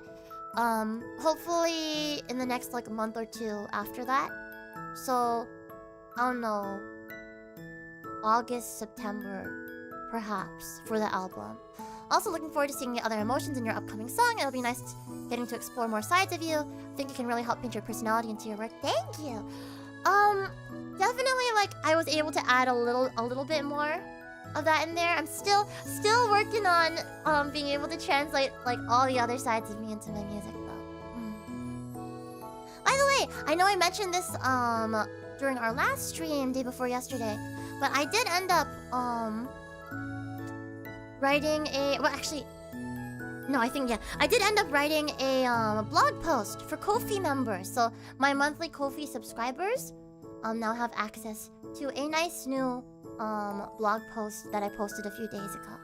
hopefully in the next like month or two after that. So I don't know, August, September, perhaps, for the album. Also looking forward to seeing the other emotions in your upcoming song. It'll be nice getting to explore more sides of you. I think it can really help paint your personality into your work. Thank you. Definitely like I was able to add a little bit more of that in there. I'm still working on being able to translate like all the other sides of me into my music though. By the way, I know I mentioned this during our last stream day before yesterday, but I did end up writing a... Well, actually... No, I think, yeah. I did end up writing a blog post for Ko-fi members. So, my monthly Ko-fi subscribers now have access to a nice new blog post that I posted a few days ago.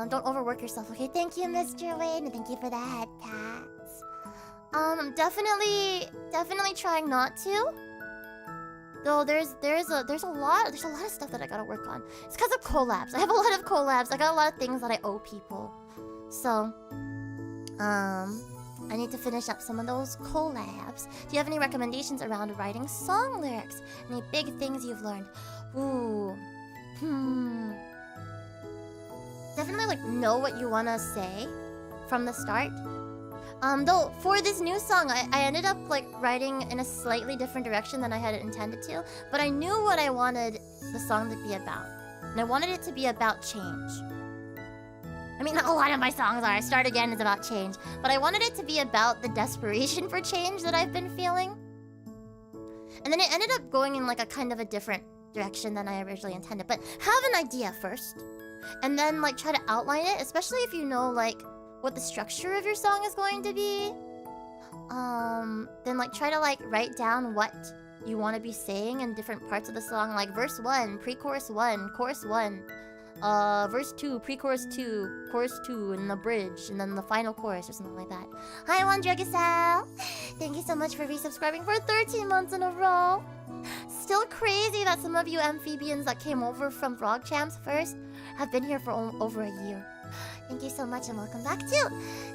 Don't overwork yourself, okay? Thank you, Mr. Wayne, and thank you for the head pats. I'm definitely trying not to. Though there's a lot of stuff that I gotta work on. It's because of collabs. I have a lot of collabs. I got a lot of things that I owe people. So, I need to finish up some of those collabs. Do you have any recommendations around writing song lyrics? Any big things you've learned? Ooh. Definitely like know what you wanna say from the start. Though for this new song, I ended up like writing in a slightly different direction than I had intended to, but I knew what I wanted the song to be about, and I wanted it to be about change. I mean, a lot of my songs are. Start Again is about change, but I wanted it to be about the desperation for change that I've been feeling. And then it ended up going in like a kind of a different direction than I originally intended. But have an idea first, and then like try to outline it, especially if you know like what the structure of your song is going to be. Then like try to like write down what you want to be saying in different parts of the song, like verse 1, pre-chorus 1, chorus 1, verse 2, pre-chorus 2, chorus 2, and the bridge, and then the final chorus or something like that. Hi, Wandregasal! Thank you so much for resubscribing for 13 months in a row. Still crazy that some of you amphibians that came over from Frog Champs first have been here for over a year. Thank you so much and welcome back to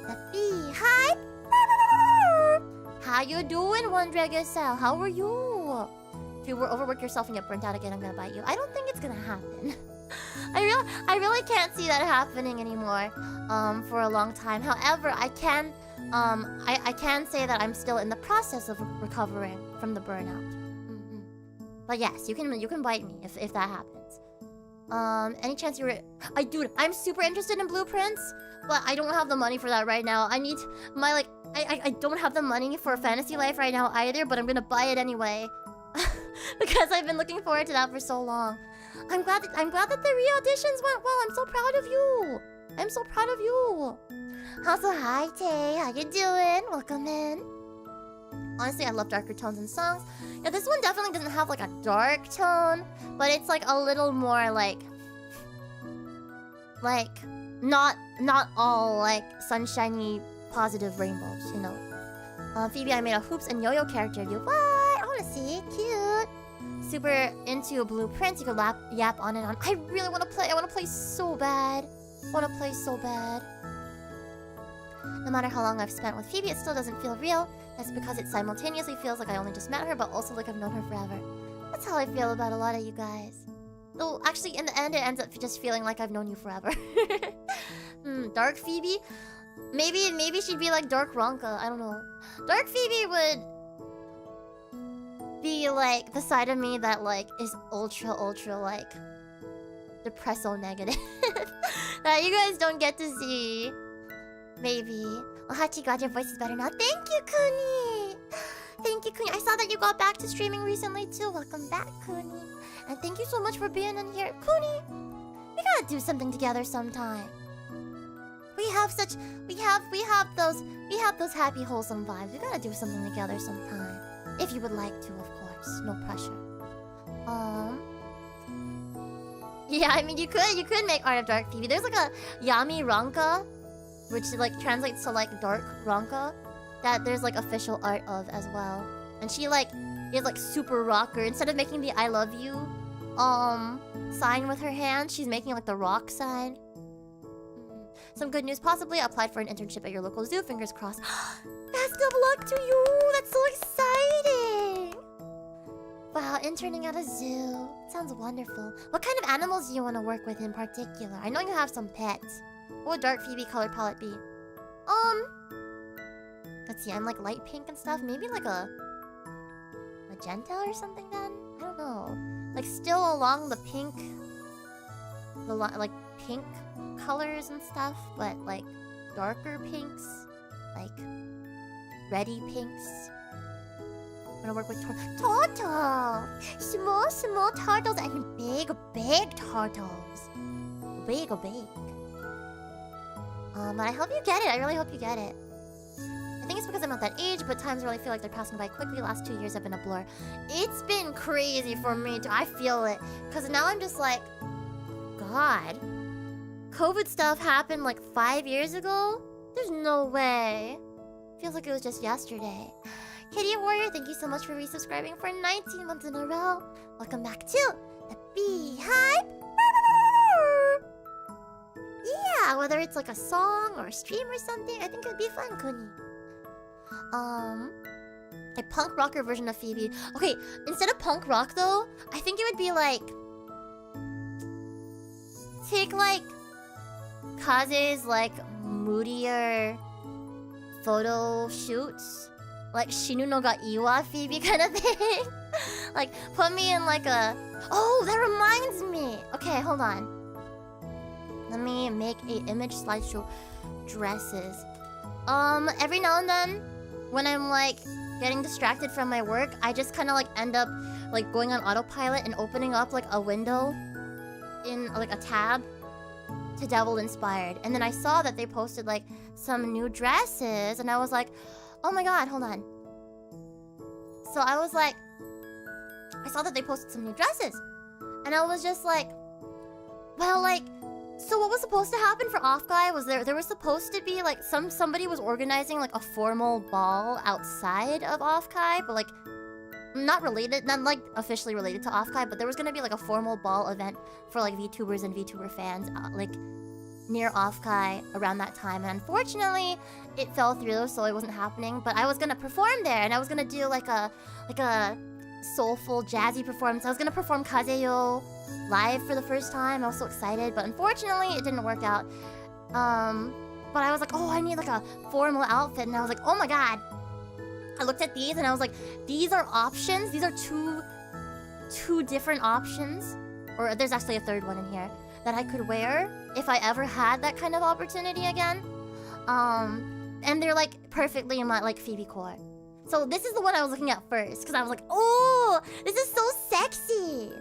the VTuber. How you doing, Wandregasal? How are you? If you overwork yourself and get burnt out again, I'm gonna bite you. I don't think it's gonna happen. I really can't see that happening anymore for a long time. However, I can say that I'm still in the process of recovering from the burnout. But yes, you can bite me if that happens. Any chance you were... Dude, I'm super interested in blueprints, but I don't have the money for that right now. I need my, like... I don't have the money for Fantasy Life right now either, but I'm gonna buy it anyway. Because I've been looking forward to that for so long. I'm glad that the re-auditions went well. I'm so proud of you. I'm so proud of you. Also, hi, Tay. How you doing? Welcome in. Honestly, I love darker tones in songs. Yeah, this one definitely doesn't have like a dark tone, but it's like a little more like not all like sunshiny positive rainbows, you know. Phoebe, I made a hoops and yo-yo character. You what? I wanna see it. Cute. Super into blueprints. You could yap on and on. I really wanna play. I wanna play so bad. Wanna play so bad. No matter how long I've spent with Phoebe, it still doesn't feel real. That's because it simultaneously feels like I only just met her, but also like I've known her forever. That's how I feel about a lot of you guys. Though, actually, in the end, it ends up just feeling like I've known you forever. Dark Phoebe? Maybe she'd be like Dark Ronka. I don't know. Dark Phoebe would be like the side of me that like is ultra like depresso negative. That you guys don't get to see. Maybe. Oh, Hachi, glad your voice is better now. Thank you, Kuni! Thank you, Kuni. I saw that you got back to streaming recently, too. Welcome back, Kuni. And thank you so much for being in here. Kuni, we gotta do something together sometime. We have those happy, wholesome vibes. We gotta do something together sometime. If you would like to, of course. No pressure. Yeah, I mean, you could make art of Dark Phoebe. There's like a Yami Ranka, which like translates to like Dark Ranka, that there's like official art of as well. And she like is like super rocker. Instead of making the I love you sign with her hand, she's making like the rock sign. Some good news, possibly. I applied for an internship at your local zoo. Fingers crossed. Best of luck to you! That's so exciting! Wow, interning at a zoo. Sounds wonderful. What kind of animals do you want to work with in particular? I know you have some pets. What would Dark Phoebe color palette be? Let's see, I'm like light pink and stuff. Maybe like a magenta or something then? I don't know. Like still along the pink, like pink colors and stuff, but like darker pinks, like reddy pinks. I'm gonna work with turtles. Small turtles and big turtles. Big. I hope you get it. I really hope you get it. I think it's because I'm at that age, but times really feel like they're passing by quickly. Last 2 years have been a blur. It's been crazy for me too. I feel it. Because now I'm just like, God. COVID stuff happened like 5 years ago? There's no way. Feels like it was just yesterday. Kitty Warrior, thank you so much for resubscribing for 19 months in a row. Welcome back to the Beehive. Yeah, whether it's like a song or a stream or something, I think it'd be fun, Kuni. A punk rocker version of Phoebe. Okay, instead of punk rock though, I think it would be like... Take like... Kaze's like moodier photo shoots. Like Shinu no ga Iwa Phoebe kind of thing. Like put me in like a... Oh, that reminds me! Okay, hold on. Let me make a image slideshow. Dresses. Every now and then, when I'm like getting distracted from my work, I just kind of like end up like going on autopilot and opening up like a window in like a tab to Devil Inspired. And then I saw that they posted like some new dresses, and I was like, oh my god, hold on. So I was like, I saw that they posted some new dresses, and I was just like, well, like, so what was supposed to happen for Off-Guy was there was supposed to be like somebody was organizing like a formal ball outside of Off-Guy, but like not like officially related to Off-Guy, but there was gonna be like a formal ball event for like VTubers and VTuber fans like near Off-Guy around that time, and unfortunately it fell through, so it wasn't happening. But I was gonna perform there, and I was gonna do like a soulful jazzy performance. I was gonna perform Kazeyo live for the first time. I was so excited, but unfortunately it didn't work out. But I was like, oh, I need like a formal outfit, and I was like, oh my god. I looked at these and I was like, these are options. These are 2 different options, or there's actually a 3rd one in here, that I could wear if I ever had that kind of opportunity again. And they're like perfectly in my like Phoebe core. So this is the one I was looking at first because I was like, oh, this is so sexy.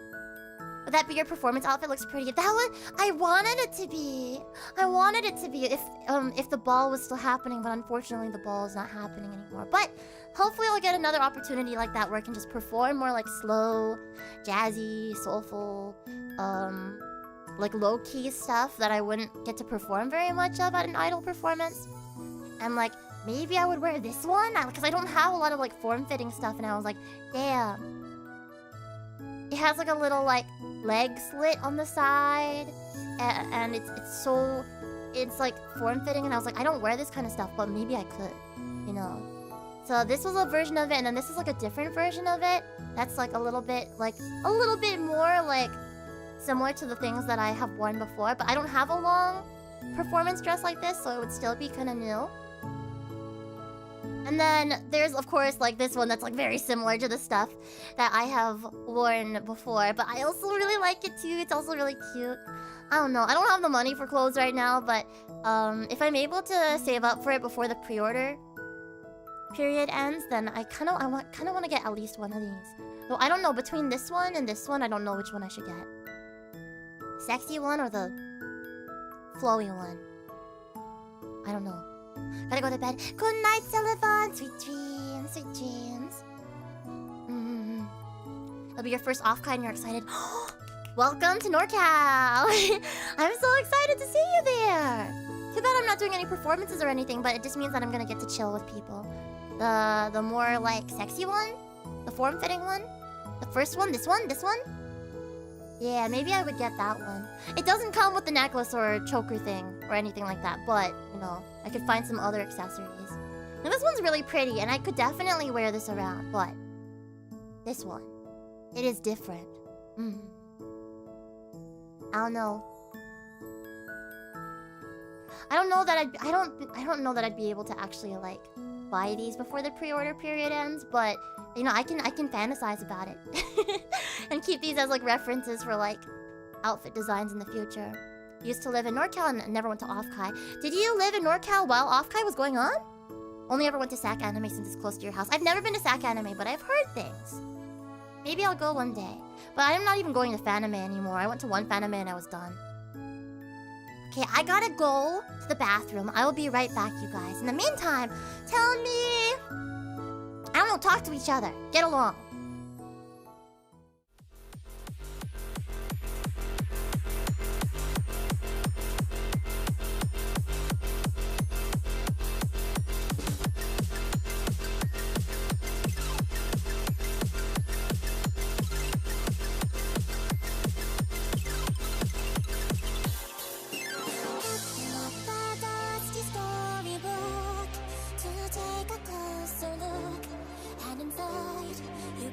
But that bigger performance outfit looks pretty. That one, I wanted it to be. I wanted it to be if the ball was still happening, but unfortunately the ball is not happening anymore. But hopefully I'll get another opportunity like that where I can just perform more like slow, jazzy, soulful, like low-key stuff that I wouldn't get to perform very much of at an idol performance. And like, maybe I would wear this one because I don't have a lot of like form-fitting stuff, and I was like, damn. It has like a little like leg slit on the side, and it's like form-fitting, and I was like, I don't wear this kind of stuff, but maybe I could, you know. So this was a version of it, and then this is like a different version of it. That's like a little bit more like similar to the things that I have worn before, but I don't have a long performance dress like this, so it would still be kind of new. And then there's, of course, like this one that's like very similar to the stuff that I have worn before, but I also really like it too. It's also really cute. I don't know. I don't have the money for clothes right now, but if I'm able to save up for it before the pre-order period ends, then I kind of want to get at least one of these. Though I don't know, between this one and this one, I don't know which one I should get. Sexy one or the flowy one? I don't know. Gotta go to bed. Good night, Sullivan. Sweet dreams, sweet dreams. It'll be your first off-kai and you're excited. Welcome to NorCal. I'm so excited to see you there. Too bad I'm not doing any performances or anything, but it just means that I'm gonna get to chill with people. The more like sexy one, the form-fitting one, the first one, this one. Yeah, maybe I would get that one. It doesn't come with the necklace or choker thing or anything like that, but, you know, I could find some other accessories. Now, this one's really pretty, and I could definitely wear this around, but this one, it is different. I don't know. I don't know that I'd be able to actually, like, buy these before the pre-order period ends, but you know, I can fantasize about it and keep these as like references for like outfit designs in the future. Used to live in NorCal and never went to off-kai. Did you live in NorCal while off-kai was going on? Only ever went to SAC Anime since it's close to your house. I've never been to SAC Anime, but I've heard things. Maybe I'll go one day. But I'm not even going to Fanime anymore. I went to one Fanime and I was done. Okay, I gotta go to the bathroom. I will be right back, you guys. In the meantime, tell me... I don't know, talk to each other. Get along. You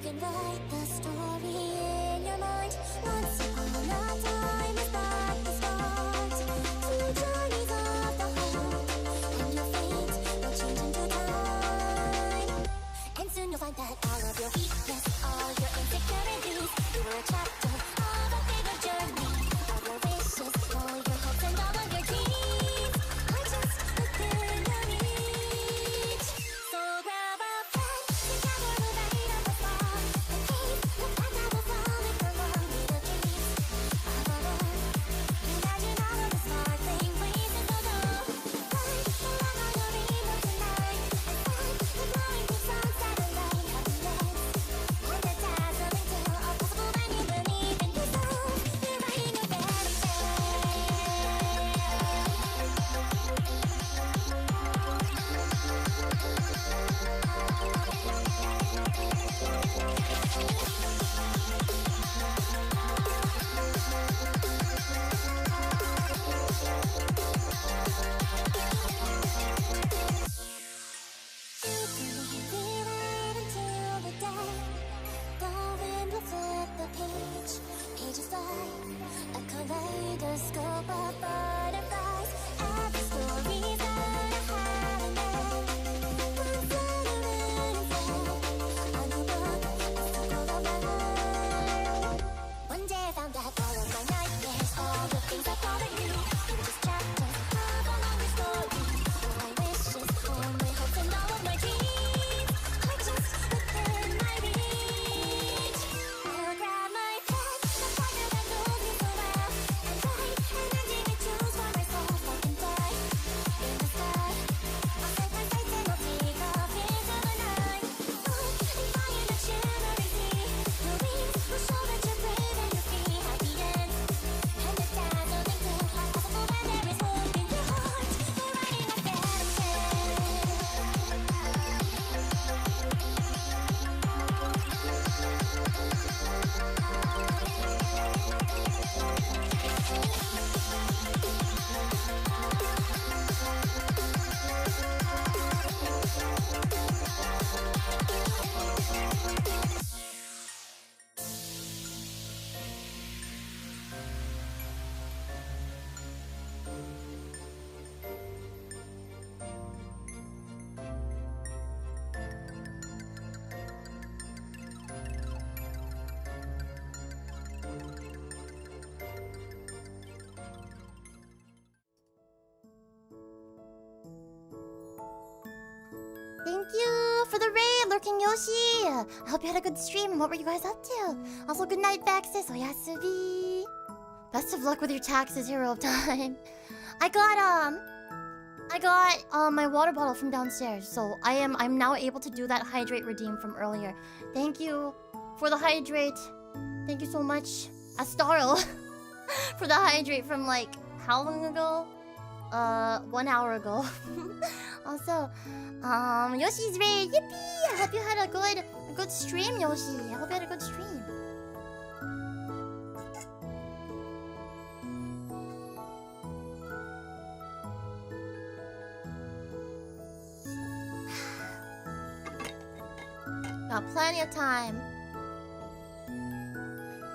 Thank you for the raid, Lurking Yoshi. I hope you had a good stream. And what were you guys up to? Also, good night, Baxis. Oyasubi. Best of luck with your taxes, Hero of Time. I got my water bottle from downstairs, so I'm now able to do that hydrate redeem from earlier. Thank you for the hydrate. Thank you so much, Astarl, for the hydrate from like how long ago? 1 hour ago. Also, Yoshi's raid. Yippee! I hope you had a good stream, Yoshi. I hope you had a good stream. Got plenty of time.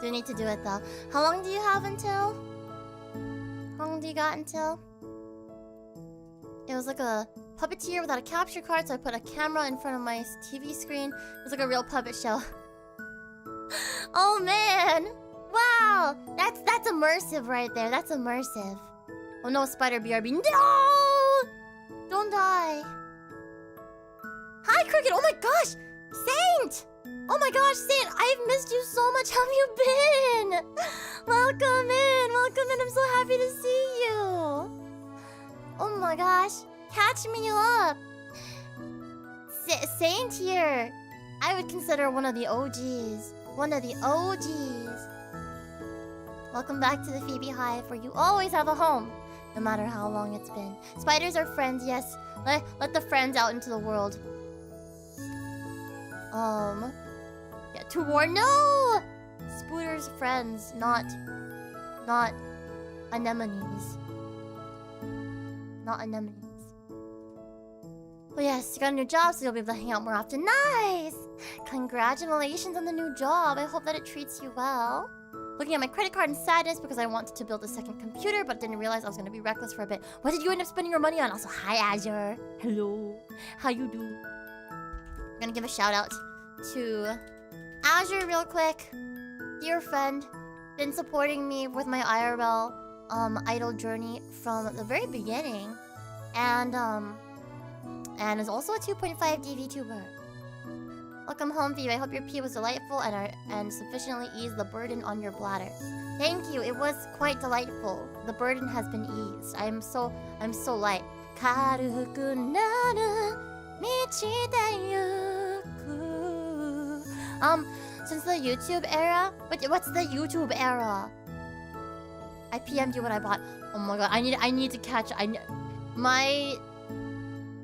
Do need to do it though. How long do you have until? How long do you got until? It was like a puppeteer without a capture card, so I put a camera in front of my TV screen. It was like a real puppet show. Oh man! Wow! That's immersive right there. That's immersive. Oh no, Spider BRB. No! Don't die. Hi, Cricket! Oh my gosh! Saint! Oh my gosh, Saint! I've missed you so much. How have you been? Welcome in! Welcome in! I'm so happy to see you! Oh my gosh. Catch me up! Saint here. I would consider one of the OGs. One of the OGs. Welcome back to the FeebeeHive, where you always have a home, no matter how long it's been. Spiders are friends, yes. Let the friends out into the world. Yeah, to war. No! Spooter's friends, not anemones. Not anemones. Oh yes, you got a new job, so you'll be able to hang out more often. Nice! Congratulations on the new job. I hope that it treats you well. Looking at my credit card in sadness because I wanted to build a second computer, but didn't realize I was going to be reckless for a bit. What did you end up spending your money on? Also, hi Azure. Hello. How you do? I'm going to give a shout out to Azure real quick. Dear friend. Been supporting me with my IRL idol journey from the very beginning. And is also a 2.5D VTuber. Welcome home, Phoebe. I hope your pee was delightful and sufficiently eased the burden on your bladder. Thank you. It was quite delightful. The burden has been eased. I'm so light. Karuku naru michidayuku. Since the YouTube era. What's the YouTube era? I PM'd you what I bought. Oh my god. I need to catch.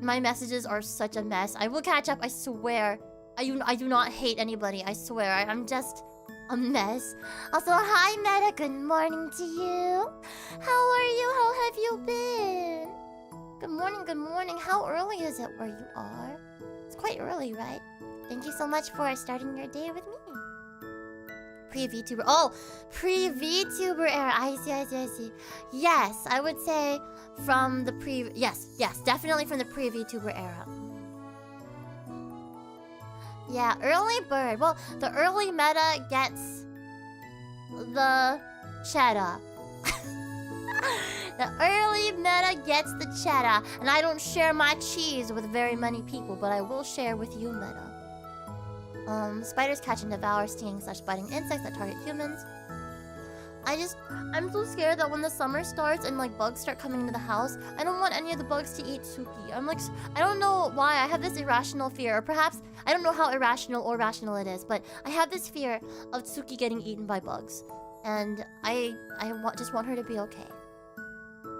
My messages are such a mess. I will catch up. I swear. I do not hate anybody. I swear. I'm just a mess. Also, hi Meta. Good morning to you. How are you? How have you been? Good morning. Good morning. How early is it where you are? It's quite early, right? Thank you so much for starting your day with me. Pre-VTuber. Oh, pre-VTuber era. I see. Yes, I would say from the Yes, definitely from the pre-VTuber era. Yeah, early bird. Well, the early meta gets the cheddar. The early meta gets the cheddar. And I don't share my cheese with very many people, but I will share with you, meta. Spiders catch and devour stinging / biting insects that target humans. I'm so scared that when the summer starts and like bugs start coming into the house, I don't want any of the bugs to eat Suki. I'm like, I don't know why. I have this irrational fear, or perhaps I don't know how irrational or rational it is, but I have this fear of Suki getting eaten by bugs, and I just want her to be okay.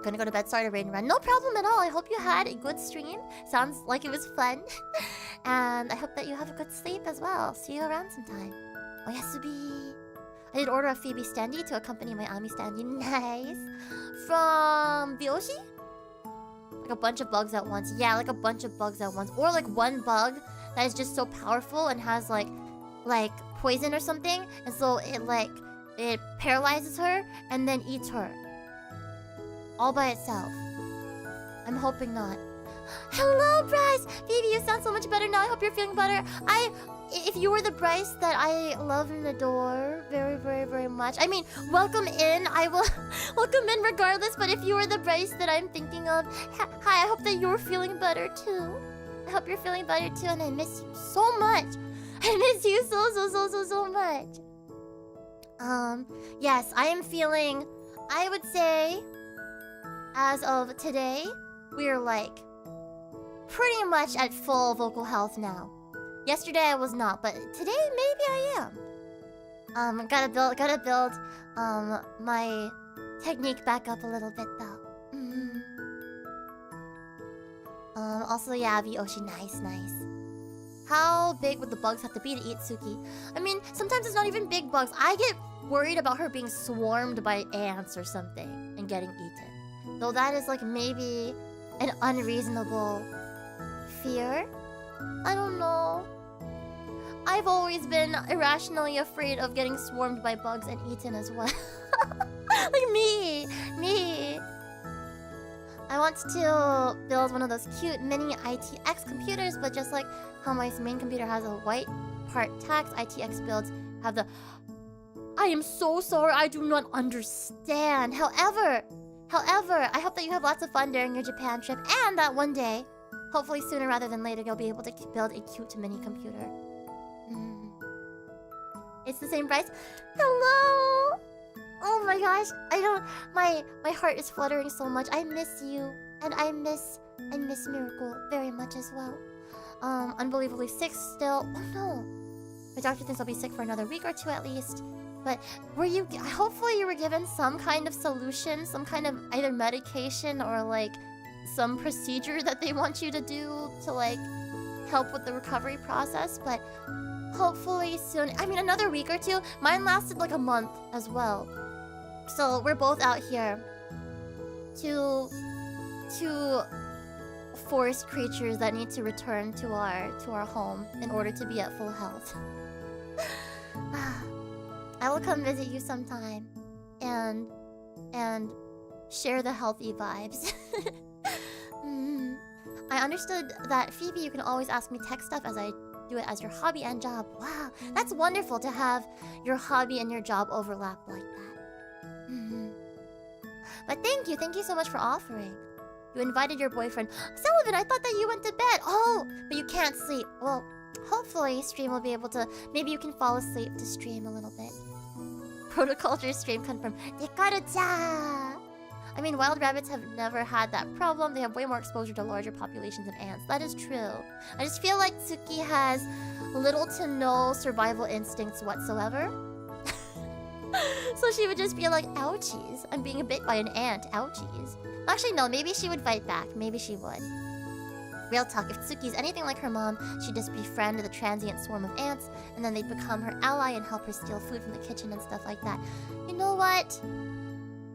Gonna go to bed. Sorry to raid and run. No problem at all. I hope you had a good stream. Sounds like it was fun. And I hope that you have a good sleep as well. See you around sometime. Oyasubi. I did order a Phoebe standee to accompany my Ami standee. Nice. From Byoshi? Like a bunch of bugs at once. Yeah, like a bunch of bugs at once. Or like one bug that is just so powerful and has like poison or something. And so it paralyzes her and then eats her. All by itself. I'm hoping not. Hello, Bryce! Phoebe, you sound so much better now. I hope you're feeling better. If you were the Bryce that I love and adore very, very, very much. I mean, welcome in. I will welcome in regardless, but if you were the Bryce that I'm thinking of, hi, I hope that you're feeling better too. I hope you're feeling better too, and I miss you so much. I miss you so much. Yes, I am feeling, I would say, as of today, we're like pretty much at full vocal health now. Yesterday I was not, but today maybe I am. Gotta build my technique back up a little bit though. Also yeah, Oshi, nice. How big would the bugs have to be to eat Suki? I mean, sometimes it's not even big bugs. I get worried about her being swarmed by ants or something and getting eaten. Though that is like maybe an unreasonable fear? I don't know. I've always been irrationally afraid of getting swarmed by bugs and eaten as well. Like me. I want to build one of those cute mini ITX computers, but just like how my main computer has a white part text, ITX builds have the... I am so sorry, I do not understand. However, I hope that you have lots of fun during your Japan trip, and that one day, hopefully sooner rather than later, you'll be able to build a cute mini computer. It's the same price. Hello! Oh my gosh, I don't... My heart is fluttering so much. I miss you, and I miss Miracle very much as well. Unbelievably sick still. Oh no! My doctor thinks I'll be sick for another week or two at least. But were you... Hopefully you were given some kind of solution, some kind of either medication or like some procedure that they want you to do to like help with the recovery process, but hopefully soon. I mean, another week or two. Mine lasted like a month as well. So we're both out here. Two forest creatures that need to return to our home in order to be at full health. I will come visit you sometime and share the healthy vibes. I understood that Phoebe, you can always ask me tech stuff as I do it as your hobby and job. Wow, that's wonderful to have your hobby and your job overlap like that. But thank you so much for offering. You invited your boyfriend. Sullivan, I thought that you went to bed. Oh, but you can't sleep. Well, hopefully stream will be able to... Maybe you can fall asleep to stream a little bit. Protoculture stream confirmed. Dekaru-cha! I mean, wild rabbits have never had that problem. They have way more exposure to larger populations of ants. That is true. I just feel like Tsuki has little to no survival instincts whatsoever. So she would just be like, ouchies, I'm being bit by an ant, ouchies. Actually, no, maybe she would fight back. Maybe she would. Real talk, if Tsuki's anything like her mom, she'd just befriend the transient swarm of ants, and then they'd become her ally and help her steal food from the kitchen and stuff like that. You know what?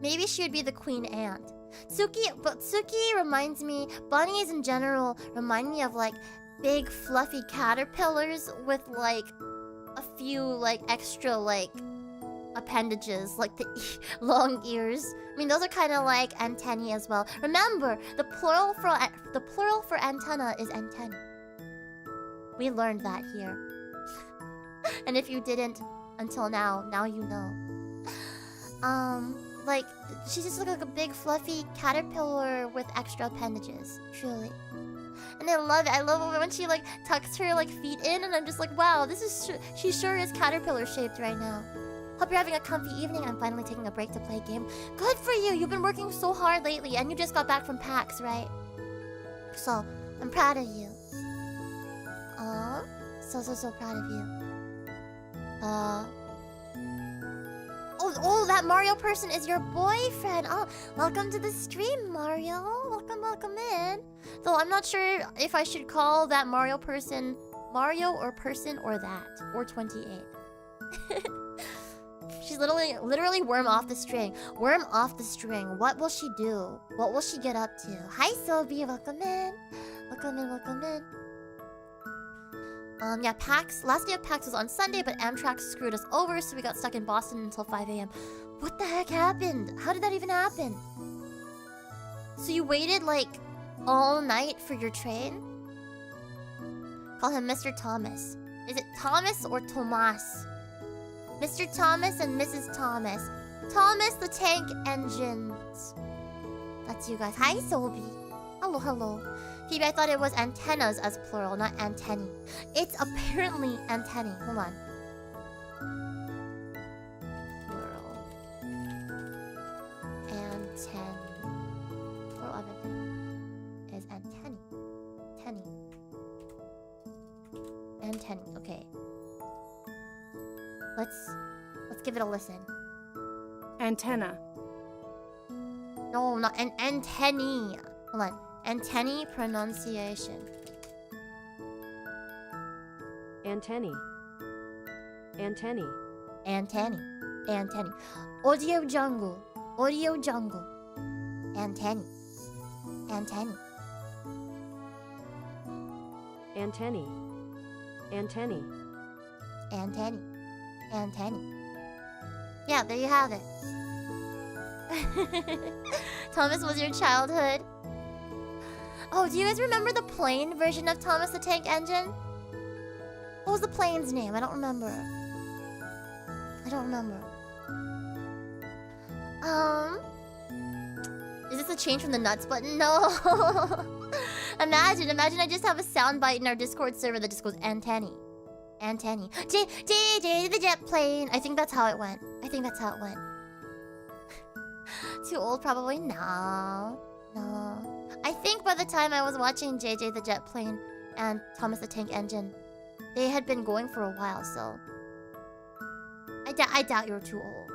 Maybe she would be the queen ant. Tsuki reminds me... Bunnies in general remind me of, like, big fluffy caterpillars with, like, a few, like, extra, like... appendages, like the long ears. I mean, those are kind of like antennae as well. Remember, the plural for antenna is antennae. We learned that here. And if you didn't until now you know. Like, she's just like a big fluffy caterpillar with extra appendages, truly. And I love it. I love it when she like tucks her like feet in, and I'm just like, wow, this is she sure is caterpillar shaped right now. Hope you're having a comfy evening. I'm finally taking a break to play a game. Good for you! You've been working so hard lately, and you just got back from PAX, right? So, I'm proud of you. So proud of you. Oh, that Mario person is your boyfriend! Oh, welcome to the stream, Mario! Welcome in! Though I'm not sure if I should call that Mario person Mario or person or that. Or 28. She's literally worm off the string. Worm off the string. What will she do? What will she get up to? Hi, Sophie. Welcome in. Welcome in. Yeah, PAX. Last day of PAX was on Sunday, but Amtrak screwed us over, so we got stuck in Boston until 5 a.m. What the heck happened? How did that even happen? So you waited, like, all night for your train? Call him Mr. Thomas. Is it Thomas or Tomas? Mr. Thomas and Mrs. Thomas. Thomas the Tank Engines. That's you guys. Hi, Sobi. Hello, hello. Phoebe, I thought it was antennas as plural, not antennae. It's apparently antennae. Hold on. Plural. Antennae. Plural of antennae is antennae. Antennae. Okay. Let's give it a listen. Antenna. No, not antennae. Hold on. Antennae pronunciation. Antennae. Antennae. Antennae. Antennae. Audio jungle. Audio jungle. Antennae. Antennae. Antennae. Antennae. Antennae. Antennae. Yeah, there you have it. Thomas was your childhood. Oh, do you guys remember the plane version of Thomas the Tank Engine? What was the plane's name? I don't remember. Is this a change from the nuts button? No. Imagine I just have a soundbite in our Discord server that just goes antennae. Antennae. JJ the jet plane. I think that's how it went. Too old probably? No. I think by the time I was watching JJ the jet plane and Thomas the Tank Engine, they had been going for a while, so I doubt you're too old.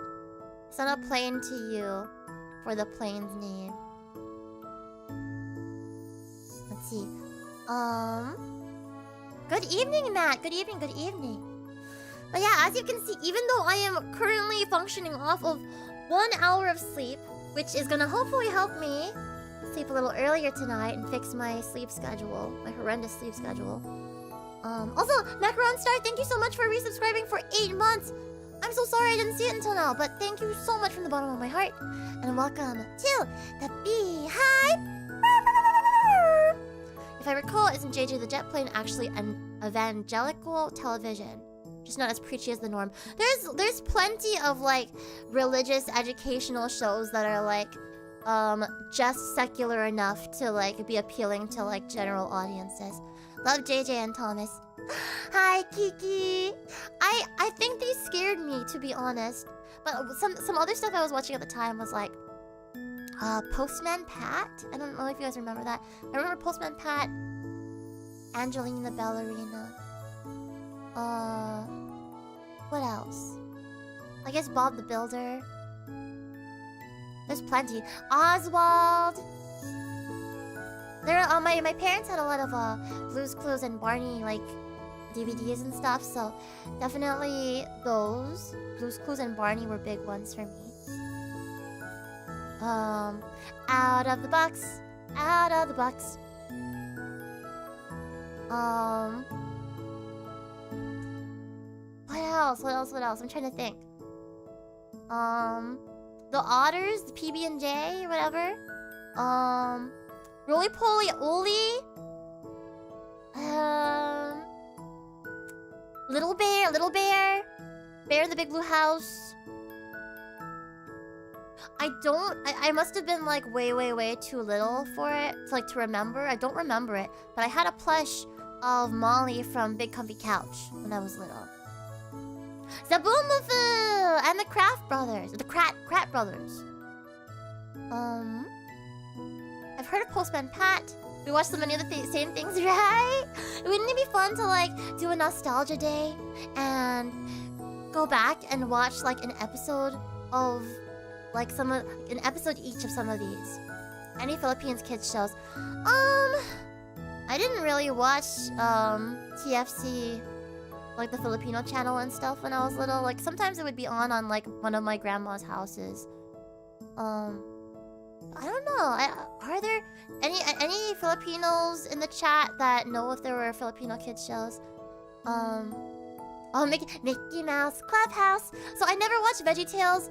Send a plane to you for the plane's name. Let's see. Good evening, Matt. Good evening. But yeah, as you can see, even though I am currently functioning off of 1 hour of sleep, which is gonna hopefully help me sleep a little earlier tonight and fix my sleep schedule, my horrendous sleep schedule. Also, Macaron Star, thank you so much for resubscribing for 8 months. I'm so sorry I didn't see it until now, but thank you so much from the bottom of my heart. And welcome to the Beehive. If I recall, isn't JJ the Jet Plane actually an evangelical television? Just not as preachy as the norm. There's plenty of like religious educational shows that are like just secular enough to like be appealing to like general audiences. Love JJ and Thomas. Hi Kiki. I think they scared me, to be honest. But some other stuff I was watching at the time was like Postman Pat. I don't know if you guys remember that. I remember Postman Pat, Angelina the Ballerina. What else? I guess Bob the Builder. There's plenty. Oswald. There, my parents had a lot of Blue's Clues and Barney like DVDs and stuff, so definitely those. Blue's Clues and Barney were big ones for me. Out of the box. What else? I'm trying to think. The Otters, the PB&J, whatever. Roly Poly Oly. Little Bear. Bear in the Big Blue House. I must have been like way too little for it to remember. I don't remember it, but I had a plush of Molly from Big Comfy Couch when I was little. Zaboomafoo and the Kraft Brothers, the Krat Brothers. I've heard of Postman Pat. We watched so many of the same things, right? Wouldn't it be fun to like do a nostalgia day and go back and watch like an episode of like an episode each of some of these? Any Philippines kids shows? I didn't really watch TFC, like the Filipino channel and stuff when I was little. Like sometimes it would be on like one of my grandma's houses. I don't know. Are there any Filipinos in the chat that know if there were Filipino kids shows? Mickey Mouse Clubhouse. So I never watched VeggieTales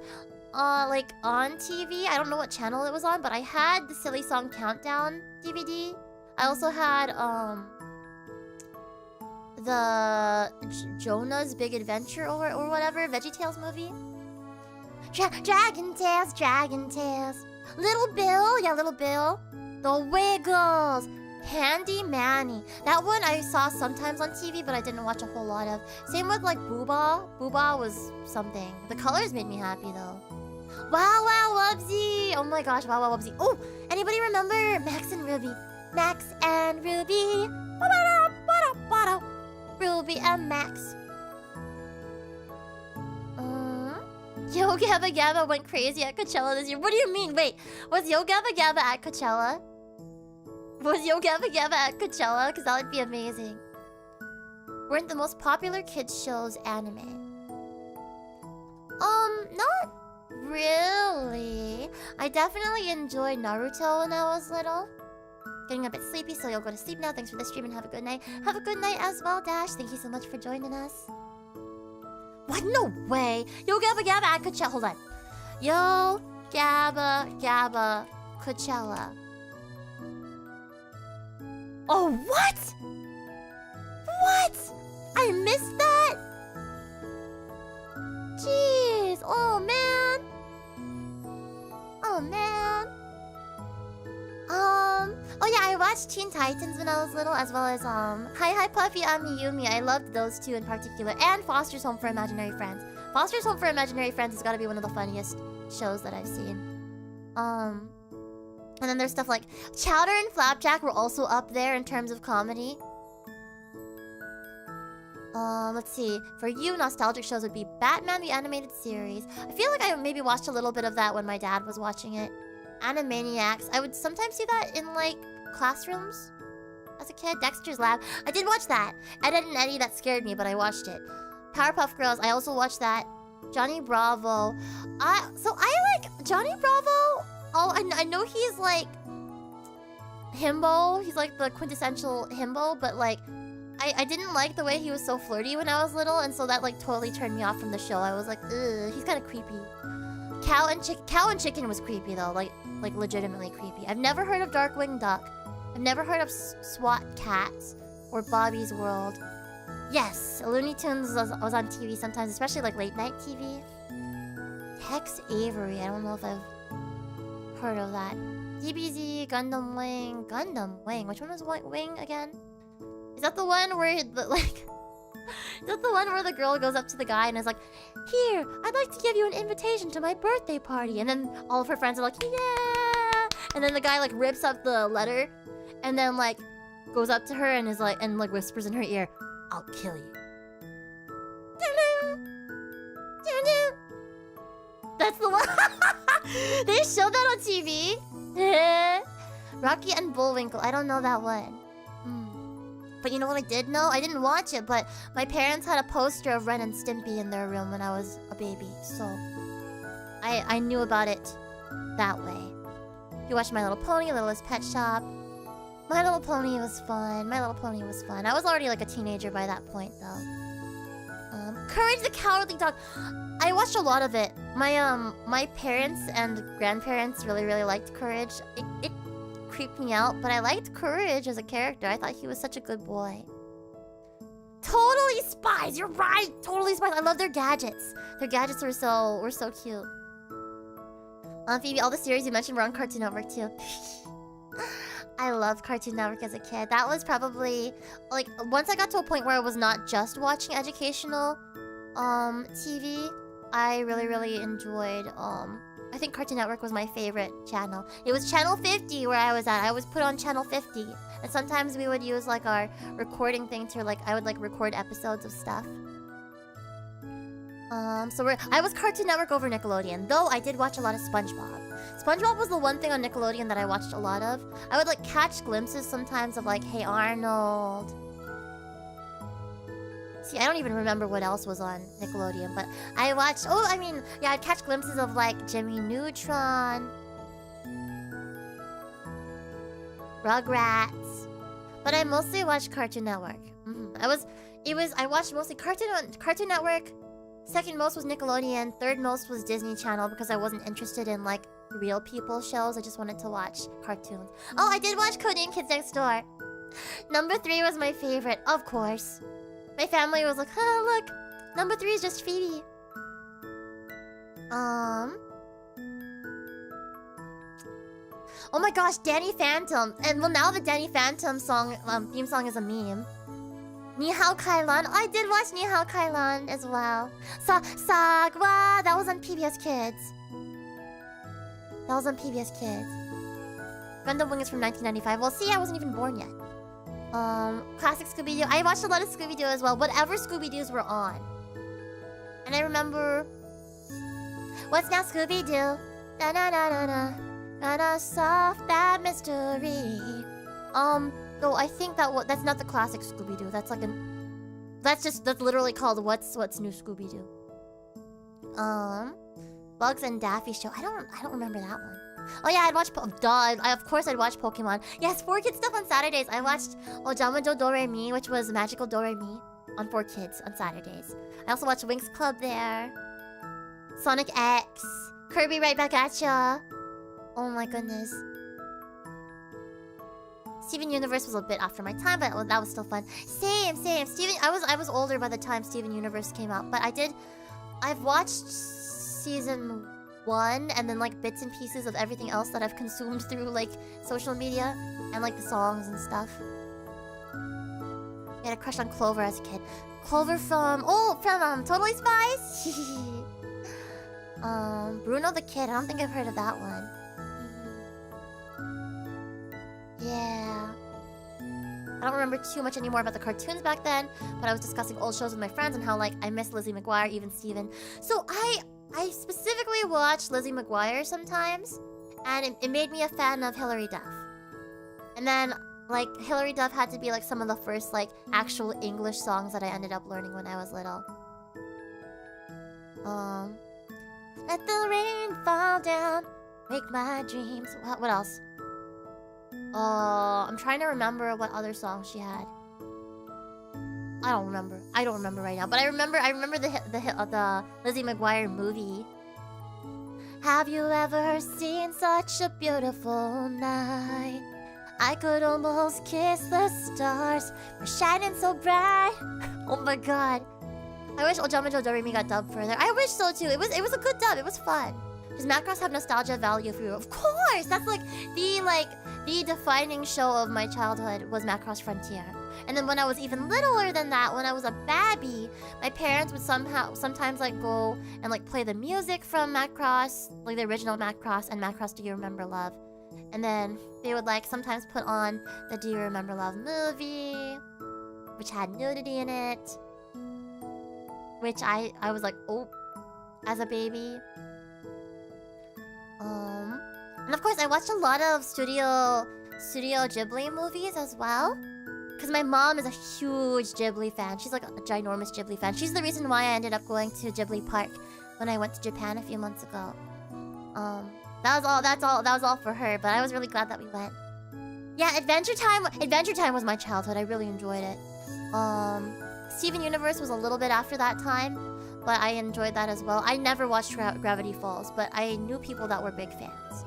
like on TV. I don't know what channel it was on, but I had the Silly Song Countdown DVD. I also had the Jonah's Big Adventure or whatever VeggieTales movie. Dragon Tales. Little Bill, yeah, Little Bill. The Wiggles! Handy Manny. That one I saw sometimes on TV, but I didn't watch a whole lot of. Same with like Booba. Booba was something. The colors made me happy though. Wow Wow Wubsy! Oh my gosh, Wow Wow Wubsy. Oh! Anybody remember Max and Ruby? Max and Ruby. Ruby and Max. Yo Gabba Gabba went crazy at Coachella this year. What do you mean? Wait, was Yo Gabba Gabba at Coachella? Was Yo Gabba Gabba at Coachella? Because that would be amazing. Weren't the most popular kids shows anime? Not really. I definitely enjoyed Naruto when I was little. Getting a bit sleepy, so you'll go to sleep now. Thanks for the stream and have a good night. Have a good night as well, Dash. Thank you so much for joining us. What? No way. Yo Gabba Gabba at Coachella. Hold on. Yo Gabba Gabba Coachella. Oh, what? What? I missed that? Jeez. Oh, man. Oh, man. Oh yeah, I watched Teen Titans when I was little, as well as Hi Hi Puffy Ami Yumi. I loved those two in particular, and Foster's Home for Imaginary Friends. Foster's Home for Imaginary Friends has got to be one of the funniest shows that I've seen. And then there's stuff like Chowder and Flapjack were also up there in terms of comedy. Let's see. For you, nostalgic shows would be Batman the Animated Series. I feel like I maybe watched a little bit of that when my dad was watching it. Animaniacs. I would sometimes see that in like classrooms as a kid. Dexter's Lab. I did watch that. Ed, Edd and Eddy, that scared me, but I watched it. Powerpuff Girls. I also watched that. Johnny Bravo. So I like Johnny Bravo. Oh, I know he's like himbo. He's like the quintessential himbo, but like I didn't like the way he was so flirty when I was little, and so that like totally turned me off from the show. I was like, ugh, he's kind of creepy. Cow and Chicken was creepy though, like legitimately creepy. I've never heard of Darkwing Duck. I've never heard of SWAT Cats or Bobby's World. Yes, Looney Tunes was on TV sometimes, especially like late night TV. Tex Avery. I don't know if I've heard of that. DBZ, Gundam Wing. Gundam Wing. Which one was Wing again? Is that the one where the, like... Is that the one where the girl goes up to the guy and is like, "Here, I'd like to give you an invitation to my birthday party." And then all of her friends are like, "Yeah!" And then the guy like rips up the letter and then like goes up to her and is like, and like whispers in her ear, "I'll kill you." That's the one. They showed that on TV. Rocky and Bullwinkle. I don't know that one. But you know what I did know? I didn't watch it, but my parents had a poster of Ren and Stimpy in their room when I was a baby, so I knew about it that way. You watched My Little Pony, Littlest Pet Shop. My Little Pony was fun. My Little Pony was fun. I was already like a teenager by that point, though. Courage the Cowardly Dog. I watched a lot of it. My parents and grandparents really liked Courage. It creeped me out, but I liked Courage as a character. I thought he was such a good boy. Totally Spies. You're right. Totally Spies. I love their gadgets. Their gadgets were so cute. Phoebe, all the series you mentioned were on Cartoon Network too. I loved Cartoon Network as a kid. That was probably like once I got to a point where I was not just watching educational TV. I really enjoyed I think Cartoon Network was my favorite channel. It was channel 50 where I was at. I was put on channel 50. And sometimes we would use like our recording thing to like, I would like record episodes of stuff. I was Cartoon Network over Nickelodeon, though I did watch a lot of SpongeBob. SpongeBob was the one thing on Nickelodeon that I watched a lot of. I would like catch glimpses sometimes of like, Hey Arnold. See, I don't even remember what else was on Nickelodeon, but I watched... Oh, I mean, yeah, I'd catch glimpses of, like, Jimmy Neutron. Rugrats. But I mostly watched Cartoon Network. I watched mostly Cartoon Network. Second most was Nickelodeon. Third most was Disney Channel because I wasn't interested in, like, real people shows. I just wanted to watch cartoons. Oh, I did watch Codename Kids Next Door. Number 3 was my favorite, of course. My family was like, "Oh, look, number 3 is just Phoebe." Oh my gosh, Danny Phantom. And well, now the Danny Phantom song, theme song is a meme. Ni Hao Kai Lan. I did watch Ni Hao Kai Lan as well. Sagwa. That was on PBS Kids. That was on PBS Kids. Gundam Wing is from 1995. Well, see, I wasn't even born yet. Classic Scooby-Doo. I watched a lot of Scooby-Doo as well. Whatever Scooby-Doos were on. And I remember... What's now Scooby-Doo? Da-da-da-da-da. Gotta solve that mystery. Though I think that's not the classic Scooby-Doo. That's like that's literally called What's New Scooby-Doo. Bugs and Daffy Show. I don't remember that one. Oh yeah, I'd watch of course I'd watch Pokemon. Yes, 4Kids stuff on Saturdays. I watched Ojamajo Doremi, which was Magical Doremi on 4Kids on Saturdays. I also watched Winx Club there. Sonic X. Kirby Right Back at Ya. Oh my goodness. Steven Universe was a bit after my time, but that was still fun. Same. Steven, I was older by the time Steven Universe came out, but I've watched season 1 and then like bits and pieces of everything else that I've consumed through like social media and like the songs and stuff. I had a crush on Clover as a kid. Clover from Totally Spies. Bruno the Kid. I don't think I've heard of that one. Yeah. I don't remember too much anymore about the cartoons back then, but I was discussing old shows with my friends and how like I miss Lizzie McGuire, even Steven. So I specifically watch Lizzie McGuire sometimes, and it made me a fan of Hilary Duff. And then like Hilary Duff had to be like some of the first like actual English songs that I ended up learning when I was little. Let the rain fall down, make my dreams. What else? I'm trying to remember what other song she had. I don't remember right now. But I remember the Lizzie McGuire movie. Have you ever seen such a beautiful night? I could almost kiss the stars. We're shining so bright. Oh my god. I wish Ojamajo Doremi got dubbed further. I wish so too. It was a good dub. It was fun. Does Macross have nostalgia value for you? Of course! That's the defining show of my childhood was Macross Frontier. And then when I was even littler than that, when I was a babby, my parents would sometimes like go and like play the music from Macross, like the original Macross and Macross Do You Remember Love. And then they would like sometimes put on the Do You Remember Love movie, which had nudity in it. Which I was like, oh, as a baby. And of course I watched a lot of Studio Ghibli movies as well. Because my mom is a huge Ghibli fan. She's like a ginormous Ghibli fan. She's the reason why I ended up going to Ghibli Park when I went to Japan a few months ago. That was all for her, but I was really glad that we went. Yeah, Adventure Time was my childhood. I really enjoyed it. Steven Universe was a little bit after that time, but I enjoyed that as well. I never watched Gravity Falls, but I knew people that were big fans.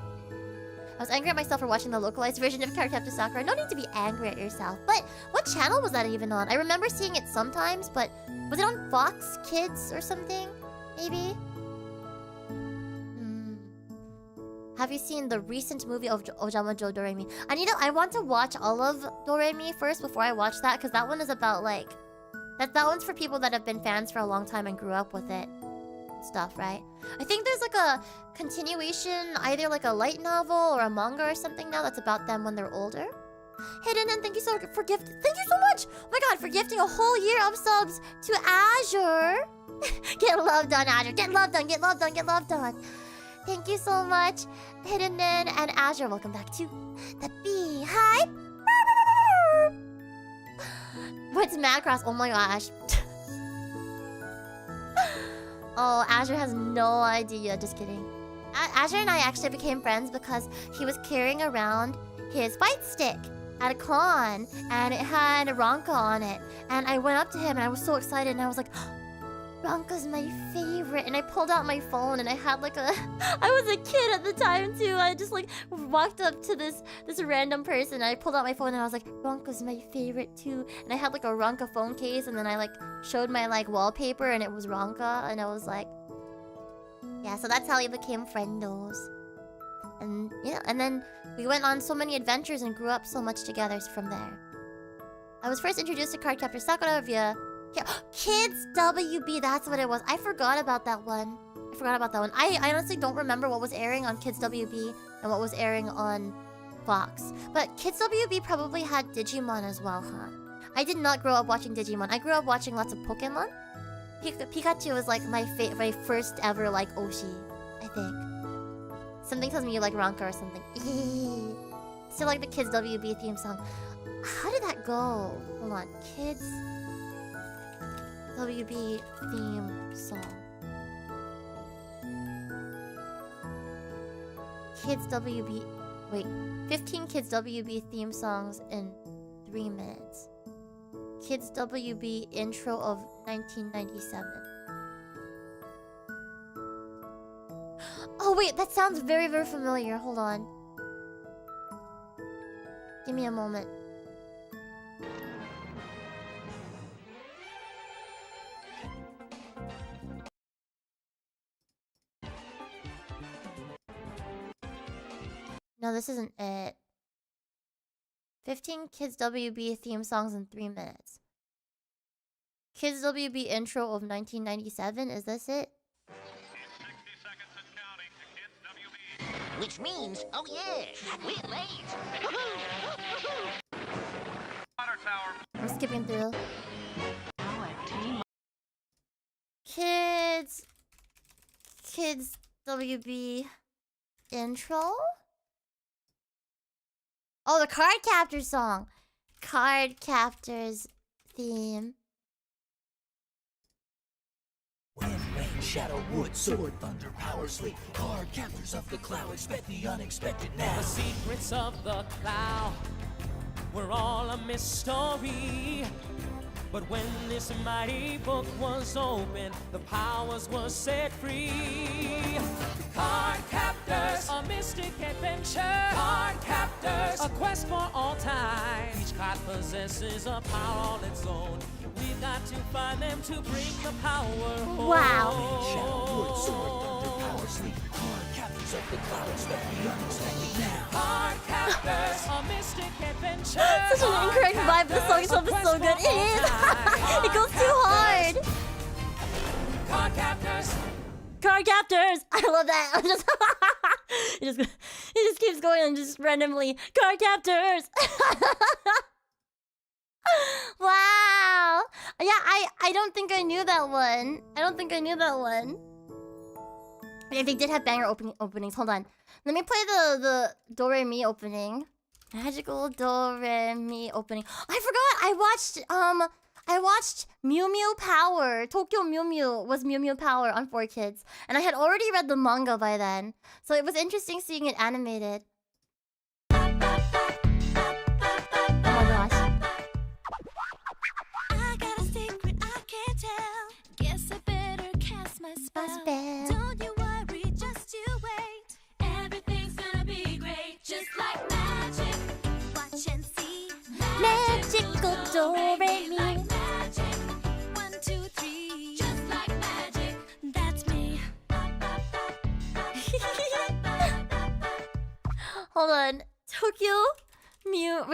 I was angry at myself for watching the localized version of Cardcaptor Sakura. No need to be angry at yourself. But what channel was that even on? I remember seeing it sometimes, but was it on Fox Kids or something? Maybe? Have you seen the recent movie of Ojamajo Doremi? I want to watch all of Doremi first before I watch that, because that one is about like... That one's for people that have been fans for a long time and grew up with it. Stuff, right? I think there's like a continuation, either like a light novel or a manga or something now that's about them when they're older. Hidden, and thank you so much for oh my god, for gifting a whole year of subs to Azure. Get love done, Azure. Get love done. Thank you so much, Hidden and Azure. Welcome back to the Beehive. What's Macross? Oh my gosh. Oh, Azure has no idea. Just kidding. Azure and I actually became friends because he was carrying around his fight stick at a con, and it had Ronka on it. And I went up to him, and I was so excited, and I was like, Ronka's my favorite. And I pulled out my phone, and I had like a... I was a kid at the time, too. I just like walked up to this random person, and I pulled out my phone, and I was like, Ronka's my favorite, too. And I had like a Ronka phone case, and then I like showed my like wallpaper, and it was Ronka, and I was like... Yeah, so that's how we became friendos. And yeah, and then we went on so many adventures and grew up so much together from there. I was first introduced to Cardcaptor Sakura via Kids WB. That's what it was. I forgot about that one. I honestly don't remember what was airing on Kids WB and what was airing on Fox. But Kids WB probably had Digimon as well, huh? I did not grow up watching Digimon. I grew up watching lots of Pokemon. Pikachu was like my first ever like Oshi, I think. Something tells me you like Ranka or something. Still like the Kids WB theme song. How did that go? Hold on. Kids WB theme song. Kids WB... Wait. 15 Kids WB theme songs in 3 minutes. Kids WB intro of 1997. Oh wait, that sounds very, very familiar. Hold on. Give me a moment. No, this isn't it. 15 Kids WB theme songs in 3 minutes. Kids WB intro of 1997, is this it? 60 seconds and counting to Kids WB. Which means, oh yeah, we're late. Water tower. I'm skipping through. Kids WB intro? Oh, the Cardcaptor song. Cardcaptor's theme. Wind, rain, shadow, wood, sword, thunder, power, sleep. Card captors of the cloud, expect the unexpected now. The secrets of the cloud were all a mystery. But when this mighty book was opened, the powers were set free. Card captors, a mystic adventure. Card captors, a quest for all time. Each card possesses a power all its own. We've got to find them to bring the power home. Wow. Shadow, wood, sword, thunder, power, sleep. Card captors of the cloud, expect the unexpected now. Card captors, a mystic adventure. Such an incorrect vibe. The song itself is so good. It is. It goes too hard. Card captors. Cardcaptors. I love that. It just keeps going and just randomly Cardcaptors. Wow. Yeah, I don't think I knew that one. If they did have banger openings, hold on. Let me play the Do Re Mi opening. Magical Do Re Mi opening. I forgot. I watched Mew Mew Power. Tokyo Mew Mew was Mew Mew Power on 4Kids, and I had already read the manga by then, so it was interesting seeing it animated. Oh my gosh. I got a secret I can't tell. Guess I better cast my spell. Don't you worry, just you wait. Everything's gonna be great, just like magic. Watch and see. Magical Do Re Mi. Like magic. 1, 2, 3. Just like magic. That's me. Hold on. Tokyo Mew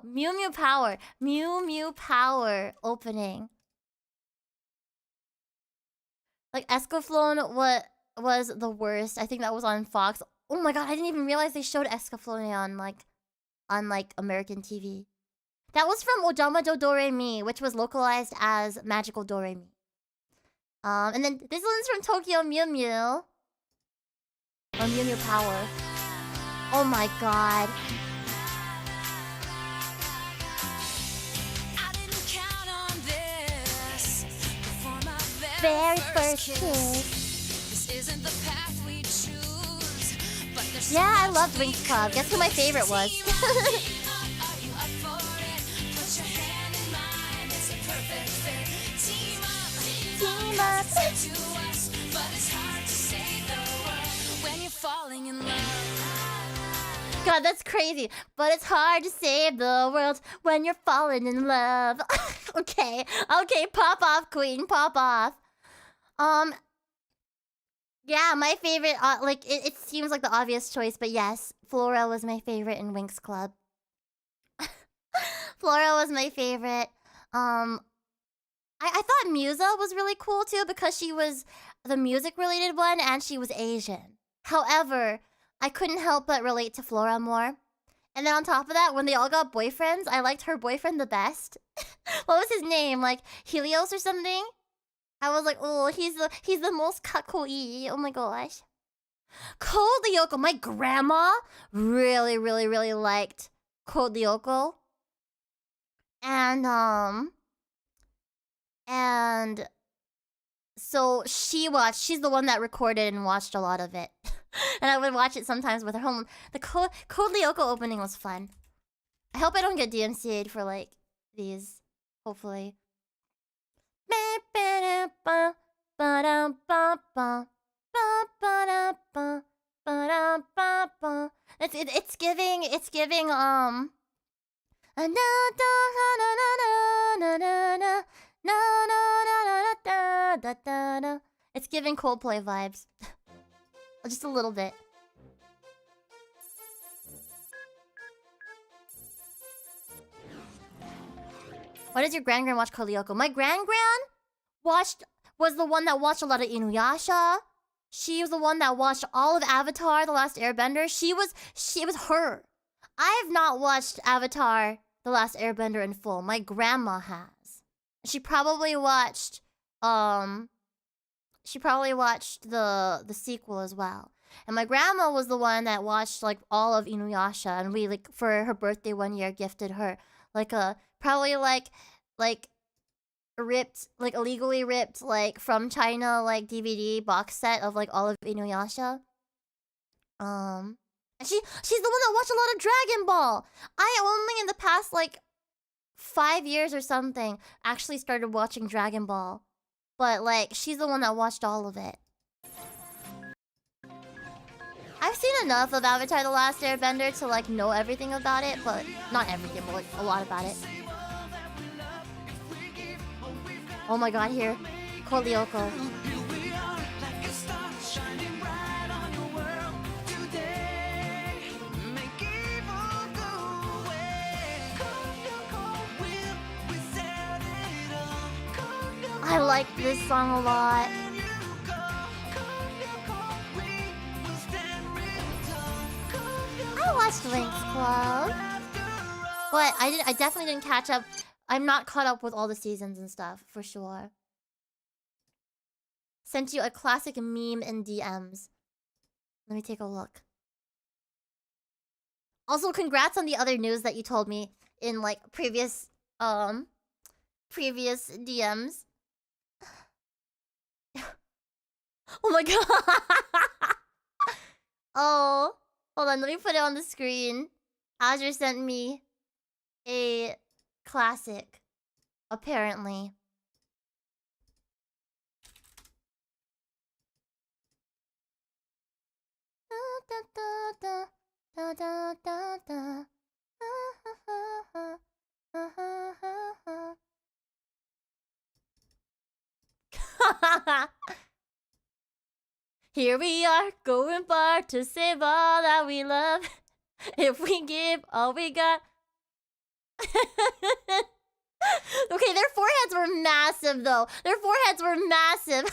Mew Power. Mew Mew Power opening. Like Escaflowne, what was the worst? I think that was on Fox. Oh my god, I didn't even realize they showed Escaflowne on American TV. That was from Ojama Do Re Mi, which was localized as Magical Do Re Mi. And then this one's from Tokyo Mew Mew. Or Mew Mew Power. Oh my god. I didn't count on this before my Very first kiss. This isn't the path we choose, but there's Yeah, I loved Winx Club. Guess who my favorite was? Are you up for it? Put your hand in mine. It's a perfect fit. Team up. Team up. It's to us, but it's hard to save the world when you're falling in love. God, that's crazy. But it's hard to save the world when you're falling in love. Okay, pop off, queen, pop off. Yeah, my favorite, like, it seems like the obvious choice, but yes, Flora was my favorite in Winx Club. Flora was my favorite. I thought Musa was really cool too because she was the music related one and she was Asian. However, I couldn't help but relate to Flora more. And then on top of that, when they all got boyfriends, I liked her boyfriend the best. What was his name? Like Helios or something? I was like, oh, he's the most kakoi. Oh my gosh. Cold Lyoko. My grandma really, really, really liked Cold Lyoko. And so she's the one that recorded and watched a lot of it. And I would watch it sometimes with her home. The Code Lyoko opening was fun. I hope I don't get DMCA'd for like these. Hopefully. It's giving it's giving Coldplay vibes. Just a little bit. Why does your gran watch Kolyoko? My gran was the one that watched a lot of Inuyasha. She was the one that watched all of Avatar: The Last Airbender. It was her. I have not watched Avatar: The Last Airbender in full. My grandma has. She probably watched the sequel as well. And my grandma was the one that watched like all of Inuyasha, and we like for her birthday one year gifted her like a probably like ripped, like illegally ripped, like from China, like DVD box set of like all of Inuyasha. And she's the one that watched a lot of Dragon Ball. I only in the past like 5 years or something actually started watching Dragon Ball. But like she's the one that watched all of it. I've seen enough of Avatar: The Last Airbender to like know everything about it, but not everything, but like a lot about it. Oh my god, here. Kolyoko. I like this song a lot. I watched Winx Club, but I definitely didn't catch up. I'm not caught up with all the seasons and stuff, for sure. Sent you a classic meme in DMs. Let me take a look. Also, congrats on the other news that you told me in like previous DMs. Oh my god. Oh, hold on, let me put it on the screen. Azure sent me a classic, apparently. Here we are, going far to save all that we love. If we give all we got. Okay, their foreheads were massive though. Their foreheads were massive.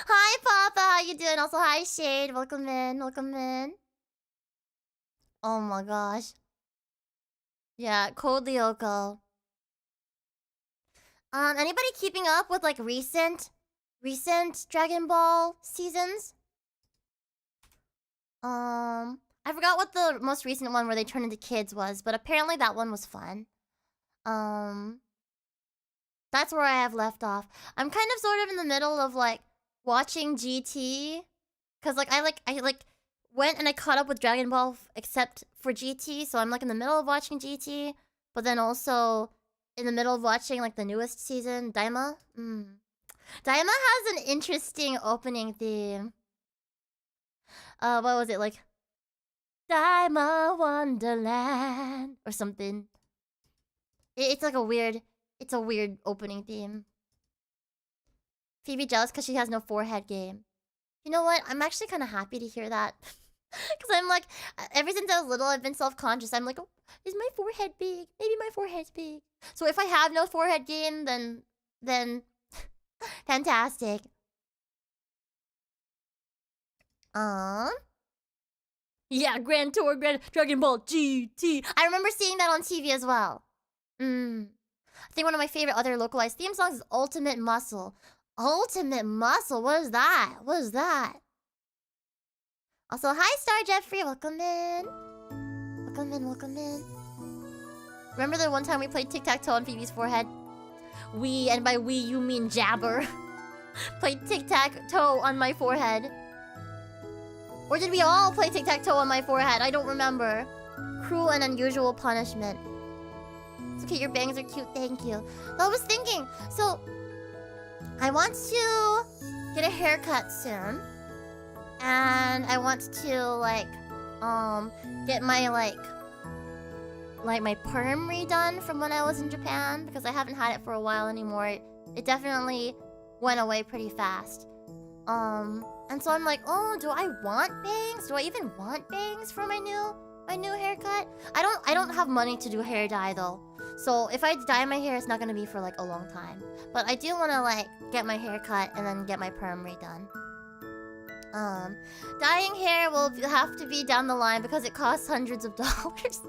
Hi Papa, how you doing? Also hi Shade, welcome in, welcome in. Oh my gosh. Yeah, Cold Lyoko. Anybody keeping up with like recent Dragon Ball seasons? I forgot what the most recent one where they turned into kids was, but apparently that one was fun. That's where I have left off. I'm kind of sort of in the middle of like watching GT, cause like I went and I caught up with Dragon Ball except for GT, so I'm like in the middle of watching GT, but then also in the middle of watching like the newest season, Daima. Daima has an interesting opening theme. What was it, like Daima Wonderland or something? It's like a weird opening theme. Phoebe jealous because she has no forehead game. You know what? I'm actually kind of happy to hear that. Because I'm like, ever since I was little, I've been self-conscious. I'm like, oh, is my forehead big? Maybe my forehead's big. So if I have no forehead gain, then fantastic. Yeah, Grand Tour, Dragon Ball GT. I remember seeing that on TV as well. I think one of my favorite other localized theme songs is Ultimate Muscle. Ultimate Muscle? What is that? What is that? Also, hi Star Jeffrey, welcome in. Welcome in, welcome in. Remember the one time we played tic-tac-toe on Phoebe's forehead? We, and by we you mean Jabber, played tic-tac-toe on my forehead. Or did we all play tic-tac-toe on my forehead? I don't remember. Cruel and unusual punishment. It's okay, your bangs are cute, thank you. I was thinking, so I want to get a haircut soon. And I want to like get my my perm redone from when I was in Japan, because I haven't had it for a while anymore. It definitely went away pretty fast. And so I'm like, oh, do I want bangs? Do I even want bangs for my new haircut? I don't have money to do hair dye though. So if I dye my hair, it's not gonna be for like a long time. But I do wanna like get my hair cut and then get my perm redone. Dyeing hair will have to be down the line because it costs hundreds of dollars.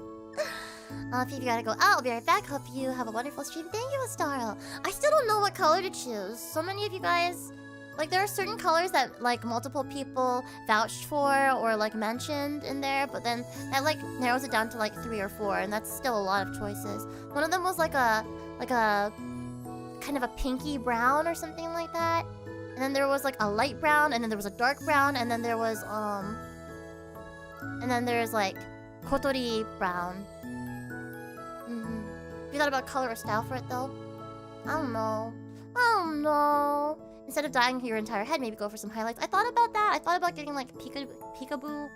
Phoebe gotta go out. I'll be right back. Hope you have a wonderful stream. Thank you, Astaro. I still don't know what color to choose. So many of you guys, like, there are certain colors that like multiple people vouched for or like mentioned in there, but then that like narrows it down to like 3 or 4, and that's still a lot of choices. One of them was like a kind of a pinky brown or something like that. And then there was like a light brown, and then there was a dark brown, and then there was and then there's like kotori brown. Have you thought about color or style for it though? I don't know. Instead of dyeing your entire head, maybe go for some highlights. I thought about that. I thought about getting like peekaboo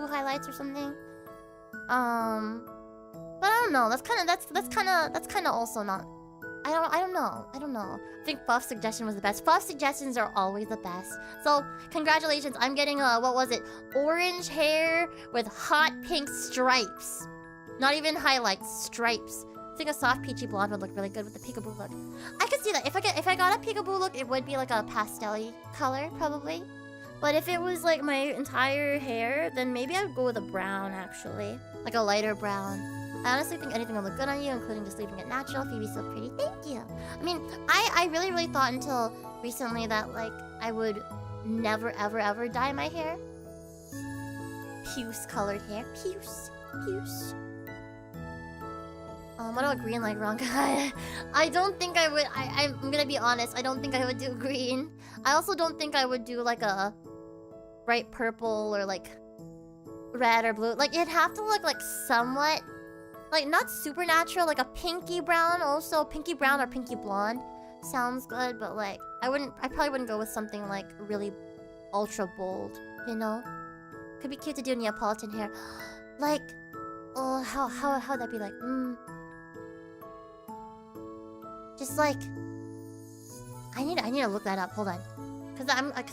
highlights or something. But I don't know. That's kind of also not. I don't know. I think Buff's suggestion was the best. Buff's suggestions are always the best. So, congratulations. I'm getting what was it? Orange hair with hot pink stripes. Not even highlights, stripes. I think a soft peachy blonde would look really good with the peekaboo look. I could see that. If I got a peekaboo look, it would be like a pastel-y color, probably. But if it was like my entire hair, then maybe I'd go with a brown, actually. Like a lighter brown. I honestly think anything will look good on you, including just leaving it natural. Phoebe's so pretty. Thank you. I mean, I really thought until recently that, like, I would never, ever dye my hair. Puce-colored hair. Puce. What about green like Ronka? I don't think I would. I'm gonna be honest. I don't think I would do green. I also don't think I would do, like, a bright purple or, like, red or blue. Like, it'd have to look, like, somewhat... like, not super natural, like a pinky brown also. Pinky brown or pinky blonde sounds good, but like, I probably wouldn't go with something like really ultra bold, you know? Could be cute to do Neapolitan hair. Like, oh, how'd that be like? Just like, I need to look that up, hold on. Cause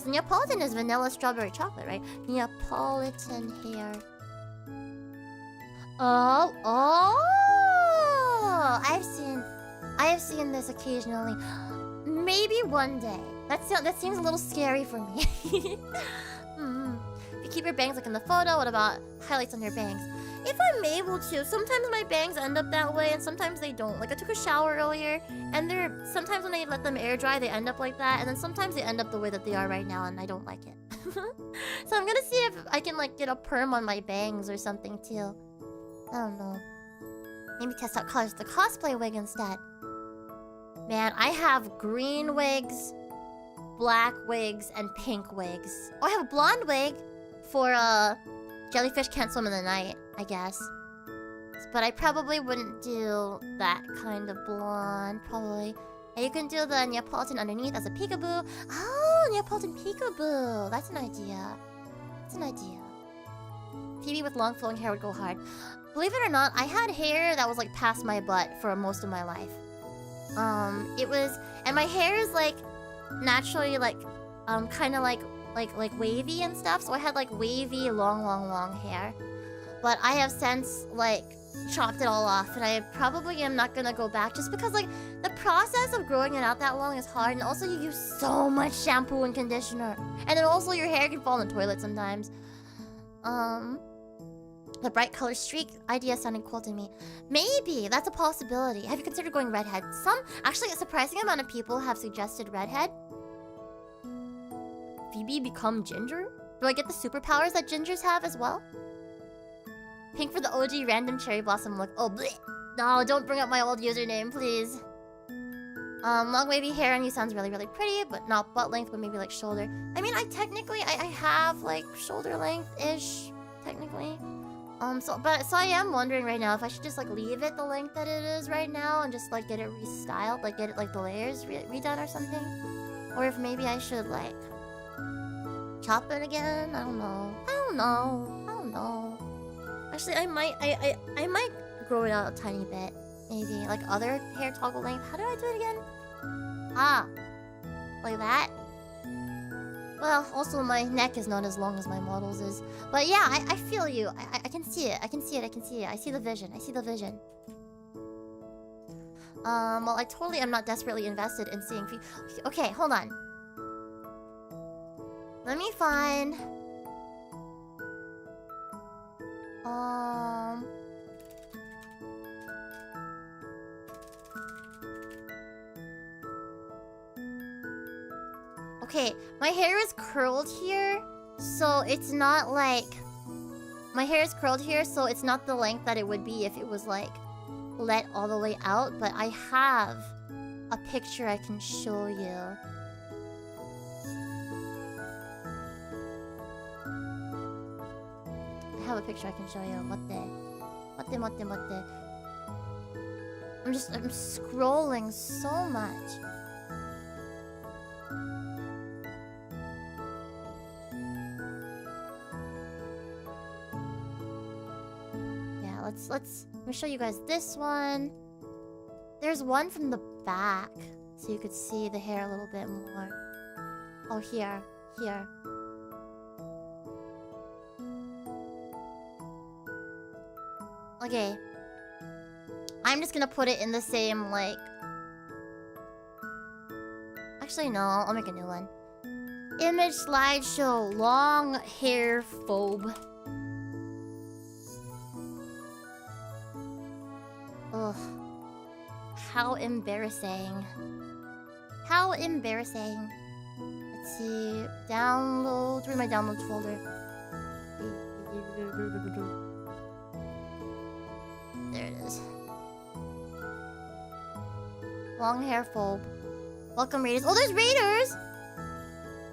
Neapolitan is vanilla strawberry chocolate, right? Neapolitan hair. Oh! I have seen this occasionally. Maybe one day. That seems a little scary for me. If you keep your bangs like in the photo, what about highlights on your bangs? If I'm able to. Sometimes my bangs end up that way, and sometimes they don't. Like, I took a shower earlier, and sometimes when I let them air dry, they end up like that, and then sometimes they end up the way that they are right now, and I don't like it. So I'm gonna see if I can, like, get a perm on my bangs or something, too. I don't know. Maybe test out colors with the cosplay wig instead. Man, I have green wigs, black wigs, and pink wigs. Oh, I have a blonde wig for, Jellyfish Can't Swim in the Night, I guess. But I probably wouldn't do that kind of blonde, probably. And you can do the Neapolitan underneath as a peekaboo. Oh, Neapolitan peekaboo! That's an idea. Phoebe with long flowing hair would go hard. Believe it or not, I had hair that was like past my butt for most of my life. And my hair is like naturally like kind of like like wavy and stuff. So I had like wavy, long hair. But I have since like chopped it all off, and I probably am not gonna go back just because like the process of growing it out that long is hard, and also you use so much shampoo and conditioner, and then also your hair can fall in the toilet sometimes. The bright color streak idea sounded cool to me. Maybe that's a possibility. Have you considered going redhead? Actually, a surprising amount of people have suggested redhead. Phoebe become ginger? Do I get the superpowers that gingers have as well? Pink for the OG random cherry blossom look. Oh, bleh. No, don't bring up my old username, please. Long wavy hair on you sounds really, really pretty, but not butt length, but maybe like shoulder. I mean, I have like shoulder length-ish, technically. So I am wondering right now if I should just like leave it the length that it is right now and just like get it restyled, like get it like the layers redone or something, or if maybe I should like chop it again. I don't know. Actually, I might grow it out a tiny bit, maybe like other hair toggle length. How do I do it again? Ah, like that. Well, also my neck is not as long as my model's is. But yeah, I feel you. I can see it. I see the vision. Well, I totally am not desperately invested in seeing Okay, hold on. Let me find... Okay, my hair is curled here, so it's not like... My hair is curled here, so it's not the length that it would be if it was like let all the way out, but I have a picture I can show you. I have a picture I can show you. Motte. I'm scrolling so much. Let me show you guys this one. There's one from the back, so you could see the hair a little bit more. Oh, here. Okay. I'm just gonna put it in the same, like... Actually, no. I'll make a new one. Image slideshow. Long hair phobe. Ugh. How embarrassing. Let's see. Downloads. Where's my downloads folder? There it is. Long hair phobe. Welcome, Raiders. Oh, there's Raiders!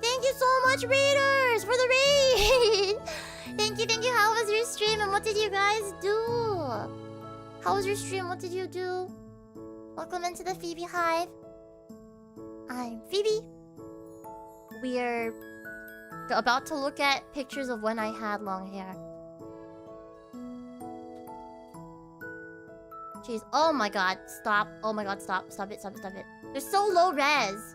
Thank you so much, Raiders, for the raid! Thank you. How was your stream and what did you guys do? How was your stream? What did you do? Welcome into the FeebeeHive. I'm Phoebe. We're about to look at pictures of when I had long hair. Jeez. Oh my god. Stop. Oh my god. Stop it. They're so low res.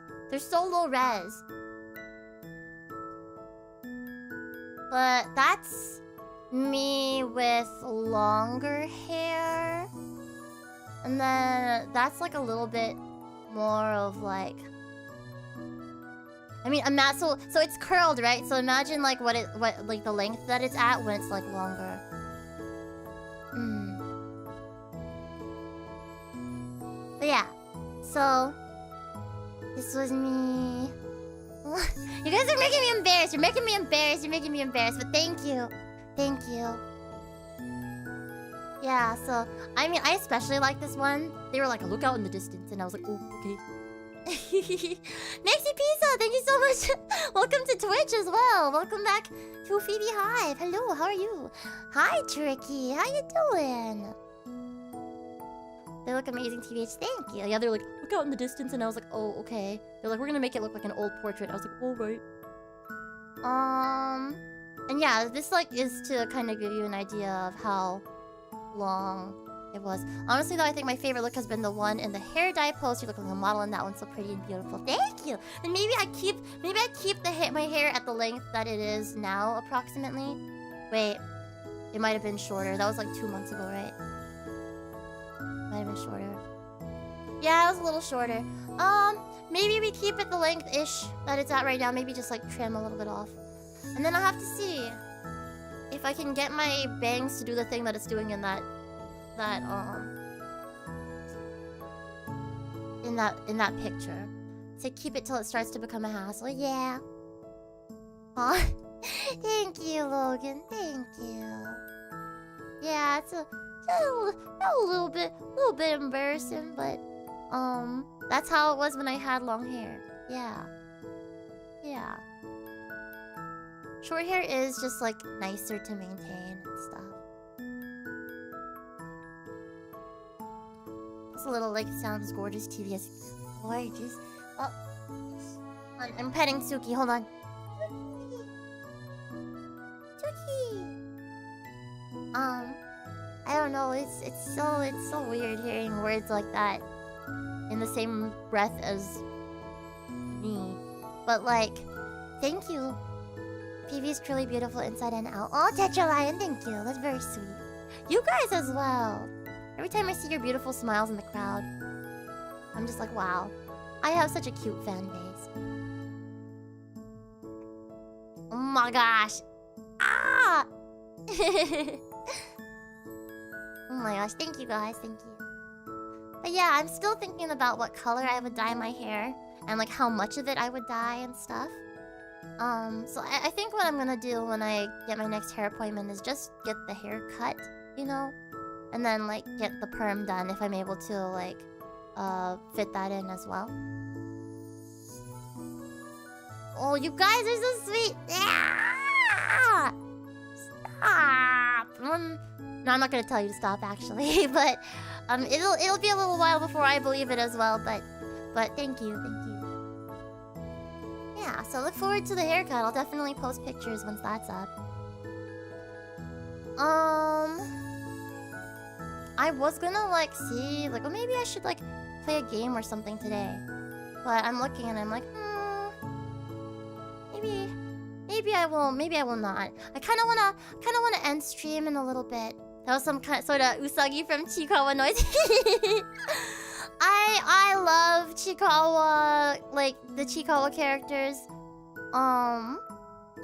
But that's me with longer hair. And then that's like a little bit more of like... I mean, so it's curled, right? So imagine like what like the length that it's at when it's like longer. But yeah, so this was me. You guys are making me embarrassed. You're making me embarrassed. But thank you. Yeah, so I mean, I especially like this one. They were like, "Look out in the distance," and I was like, "Oh, okay." Maxi Pizza, thank you so much. Welcome to Twitch as well. Welcome back to FeebeeHive. Hello, how are you? Hi, Tricky. How you doing? They look amazing, TBH. Thank you. Yeah, they're like, look out in the distance, and I was like, oh, okay. They're like, we're gonna make it look like an old portrait. I was like, all right. And yeah, this like is to kind of give you an idea of how long It was. Honestly though, I think my favorite look has been the one in the hair dye post. You look like a model in that one, so pretty and beautiful. Thank you! And maybe I keep my hair at the length that it is now, approximately. Wait. It might have been shorter. That was like 2 months ago, right? Might have been shorter. Yeah, it was a little shorter. Maybe we keep it the length-ish that it's at right now. Maybe just like trim a little bit off. And then I'll have to see if I can get my bangs to do the thing that it's doing in that picture. To keep it till it starts to become a hassle. Yeah. Aw. Thank you, Logan. Thank you. Yeah, it's a little bit embarrassing, but that's how it was when I had long hair. Yeah. Yeah. Short hair is just like nicer to maintain and stuff. This little like sounds gorgeous TV is gorgeous. Oh, I'm petting Suki. Hold on. Suki. I don't know. It's so weird hearing words like that in the same breath as me. But like, thank you. Phoebe's truly beautiful inside and out. Oh, Tetralion, thank you. That's very sweet. You guys as well. Every time I see your beautiful smiles in the crowd, I'm just like, wow. I have such a cute fan base. Oh my gosh. Ah! Oh my gosh, thank you guys, thank you. But yeah, I'm still thinking about what color I would dye my hair and like how much of it I would dye and stuff. So I think what I'm gonna do when I get my next hair appointment is just get the hair cut, you know? And then like get the perm done if I'm able to like fit that in as well. Oh, you guys are so sweet! Yeah! Stop! No, I'm not gonna tell you to stop actually, but it'll be a little while before I believe it as well. But thank you. Yeah, so look forward to the haircut. I'll definitely post pictures once that's up. I was gonna like see like, well, maybe I should like play a game or something today, but I'm looking and I'm like, maybe I will, maybe I will not. I kind of wanna end stream in a little bit. That was some kind sort of Usagi from Chikawa noise. I love Chikawa, like the Chikawa characters. I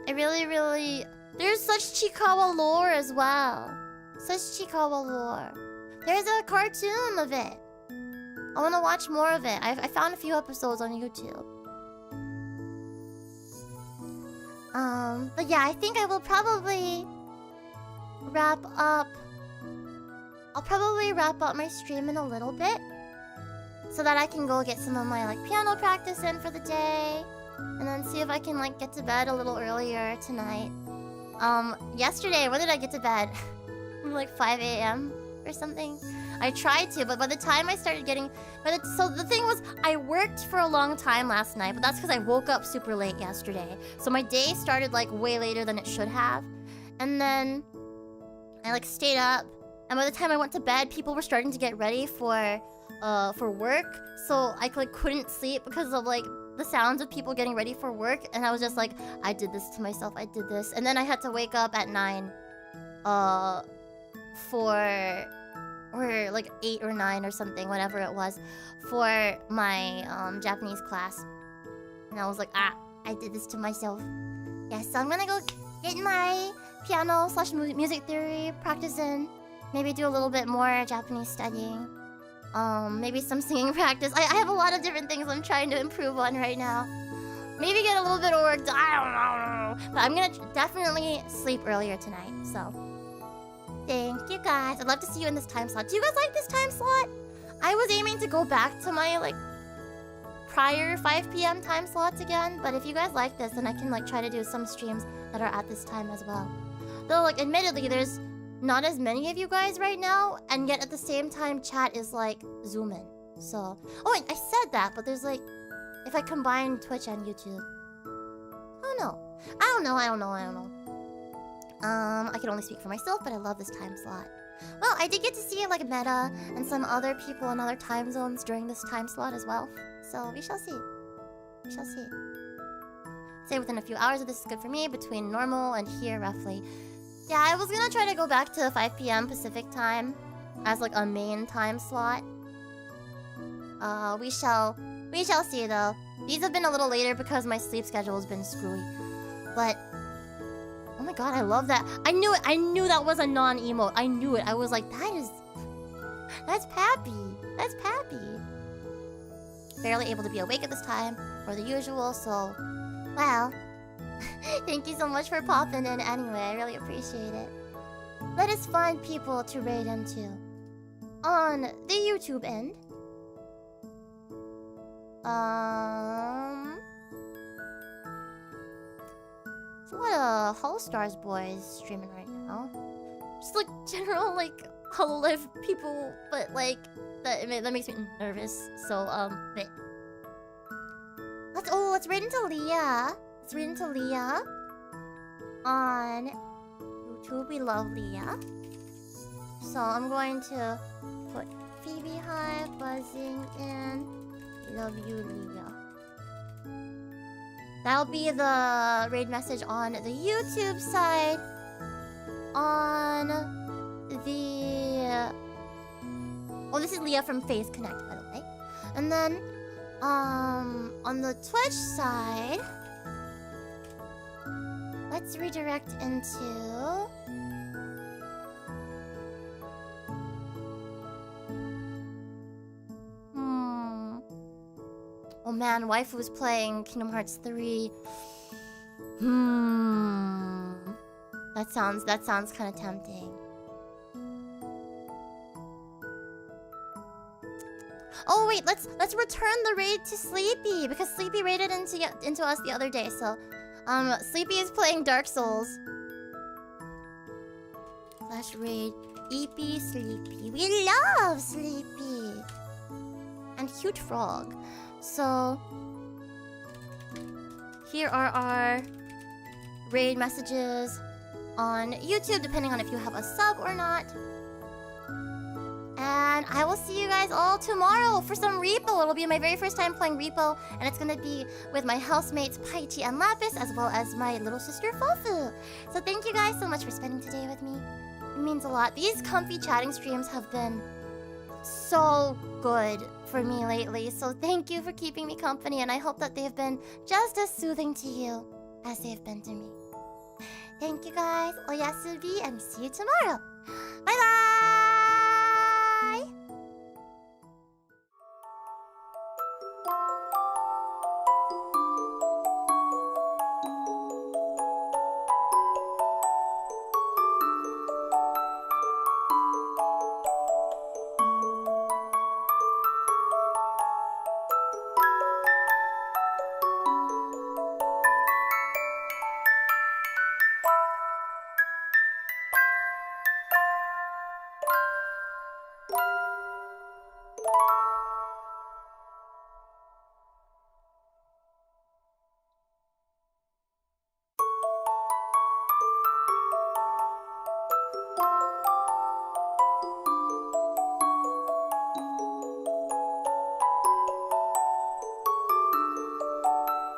really there's such Chikawa lore as well. Such Chikawa lore. There's a cartoon of it. I want to watch more of it. I found a few episodes on YouTube. But yeah, I think I will probably wrap up. I'll probably wrap up my stream in a little bit, so that I can go get some of my like piano practice in for the day, and then see if I can like get to bed a little earlier tonight. Yesterday, when did I get to bed? Like 5 a.m. or something. I tried to, but by the time I started getting... So the thing was, I worked for a long time last night, but that's because I woke up super late yesterday. So my day started like way later than it should have. And then I like stayed up, and by the time I went to bed, people were starting to get ready for work. So I like couldn't sleep because of like the sounds of people getting ready for work. And I was just like, I did this to myself, I did this. And then I had to wake up at 9 or like 8 or 9 or something, whatever it was, for my Japanese class. And I was like, I did this to myself. Yeah, so I'm gonna go get my piano / music theory practice in. Maybe do a little bit more Japanese studying. Maybe some singing practice. I have a lot of different things I'm trying to improve on right now. Maybe get a little bit of work done. I don't know. But I'm gonna definitely sleep earlier tonight, so... Thank you guys. I'd love to see you in this time slot. Do you guys like this time slot? I was aiming to go back to my like prior 5 p.m. time slots again, but if you guys like this, then I can like try to do some streams that are at this time as well. Though like admittedly, there's not as many of you guys right now, and yet at the same time chat is like zooming. So, oh wait, I said that, but there's like, if I combine Twitch and YouTube, I don't know. I can only speak for myself, but I love this time slot. Well, I did get to see like Meta and some other people in other time zones during this time slot as well. So we shall see. We shall see. Say within a few hours of this is good for me, between normal and here roughly. Yeah, I was gonna try to go back to 5 p.m. Pacific time as like a main time slot. We shall see though. These have been a little later because my sleep schedule has been screwy. But oh my god, I love that. I knew it. I knew that was a non-emote. I knew it. I was like, that's Pappy. That's Pappy. Barely able to be awake at this time, or the usual, so wow. Thank you so much for popping in anyway. I really appreciate it. Let us find people to raid into. On the YouTube end. So what Hollow Stars boys streaming right now? Just like general like Hololive people, but like that makes me nervous. So let's raid into Leah. Let's raid into Leah on YouTube. We love Leah. So I'm going to put FeebeeHive buzzing in. Love you, Leah. That'll be the raid message on the YouTube side. On the this is Leah from Phase Connect, by the way. And then on the Twitch side, let's redirect into oh man, waifu's playing Kingdom Hearts 3. That sounds kind of tempting. Oh wait, let's return the raid to Sleepy because Sleepy raided into us the other day. So, Sleepy is playing Dark Souls. /raid EP Sleepy. We love Sleepy and Cute Frog. So here are our raid messages on YouTube, depending on if you have a sub or not. And I will see you guys all tomorrow for some Repo. It'll be my very first time playing Repo, and it's gonna be with my housemates Paichi and Lapis, as well as my little sister Fofu. So thank you guys so much for spending today with me. It means a lot. These comfy chatting streams have been so good for me lately, so thank you for keeping me company, and I hope that they've been just as soothing to you as they've been to me. Thank you guys, oyasubi, and see you tomorrow.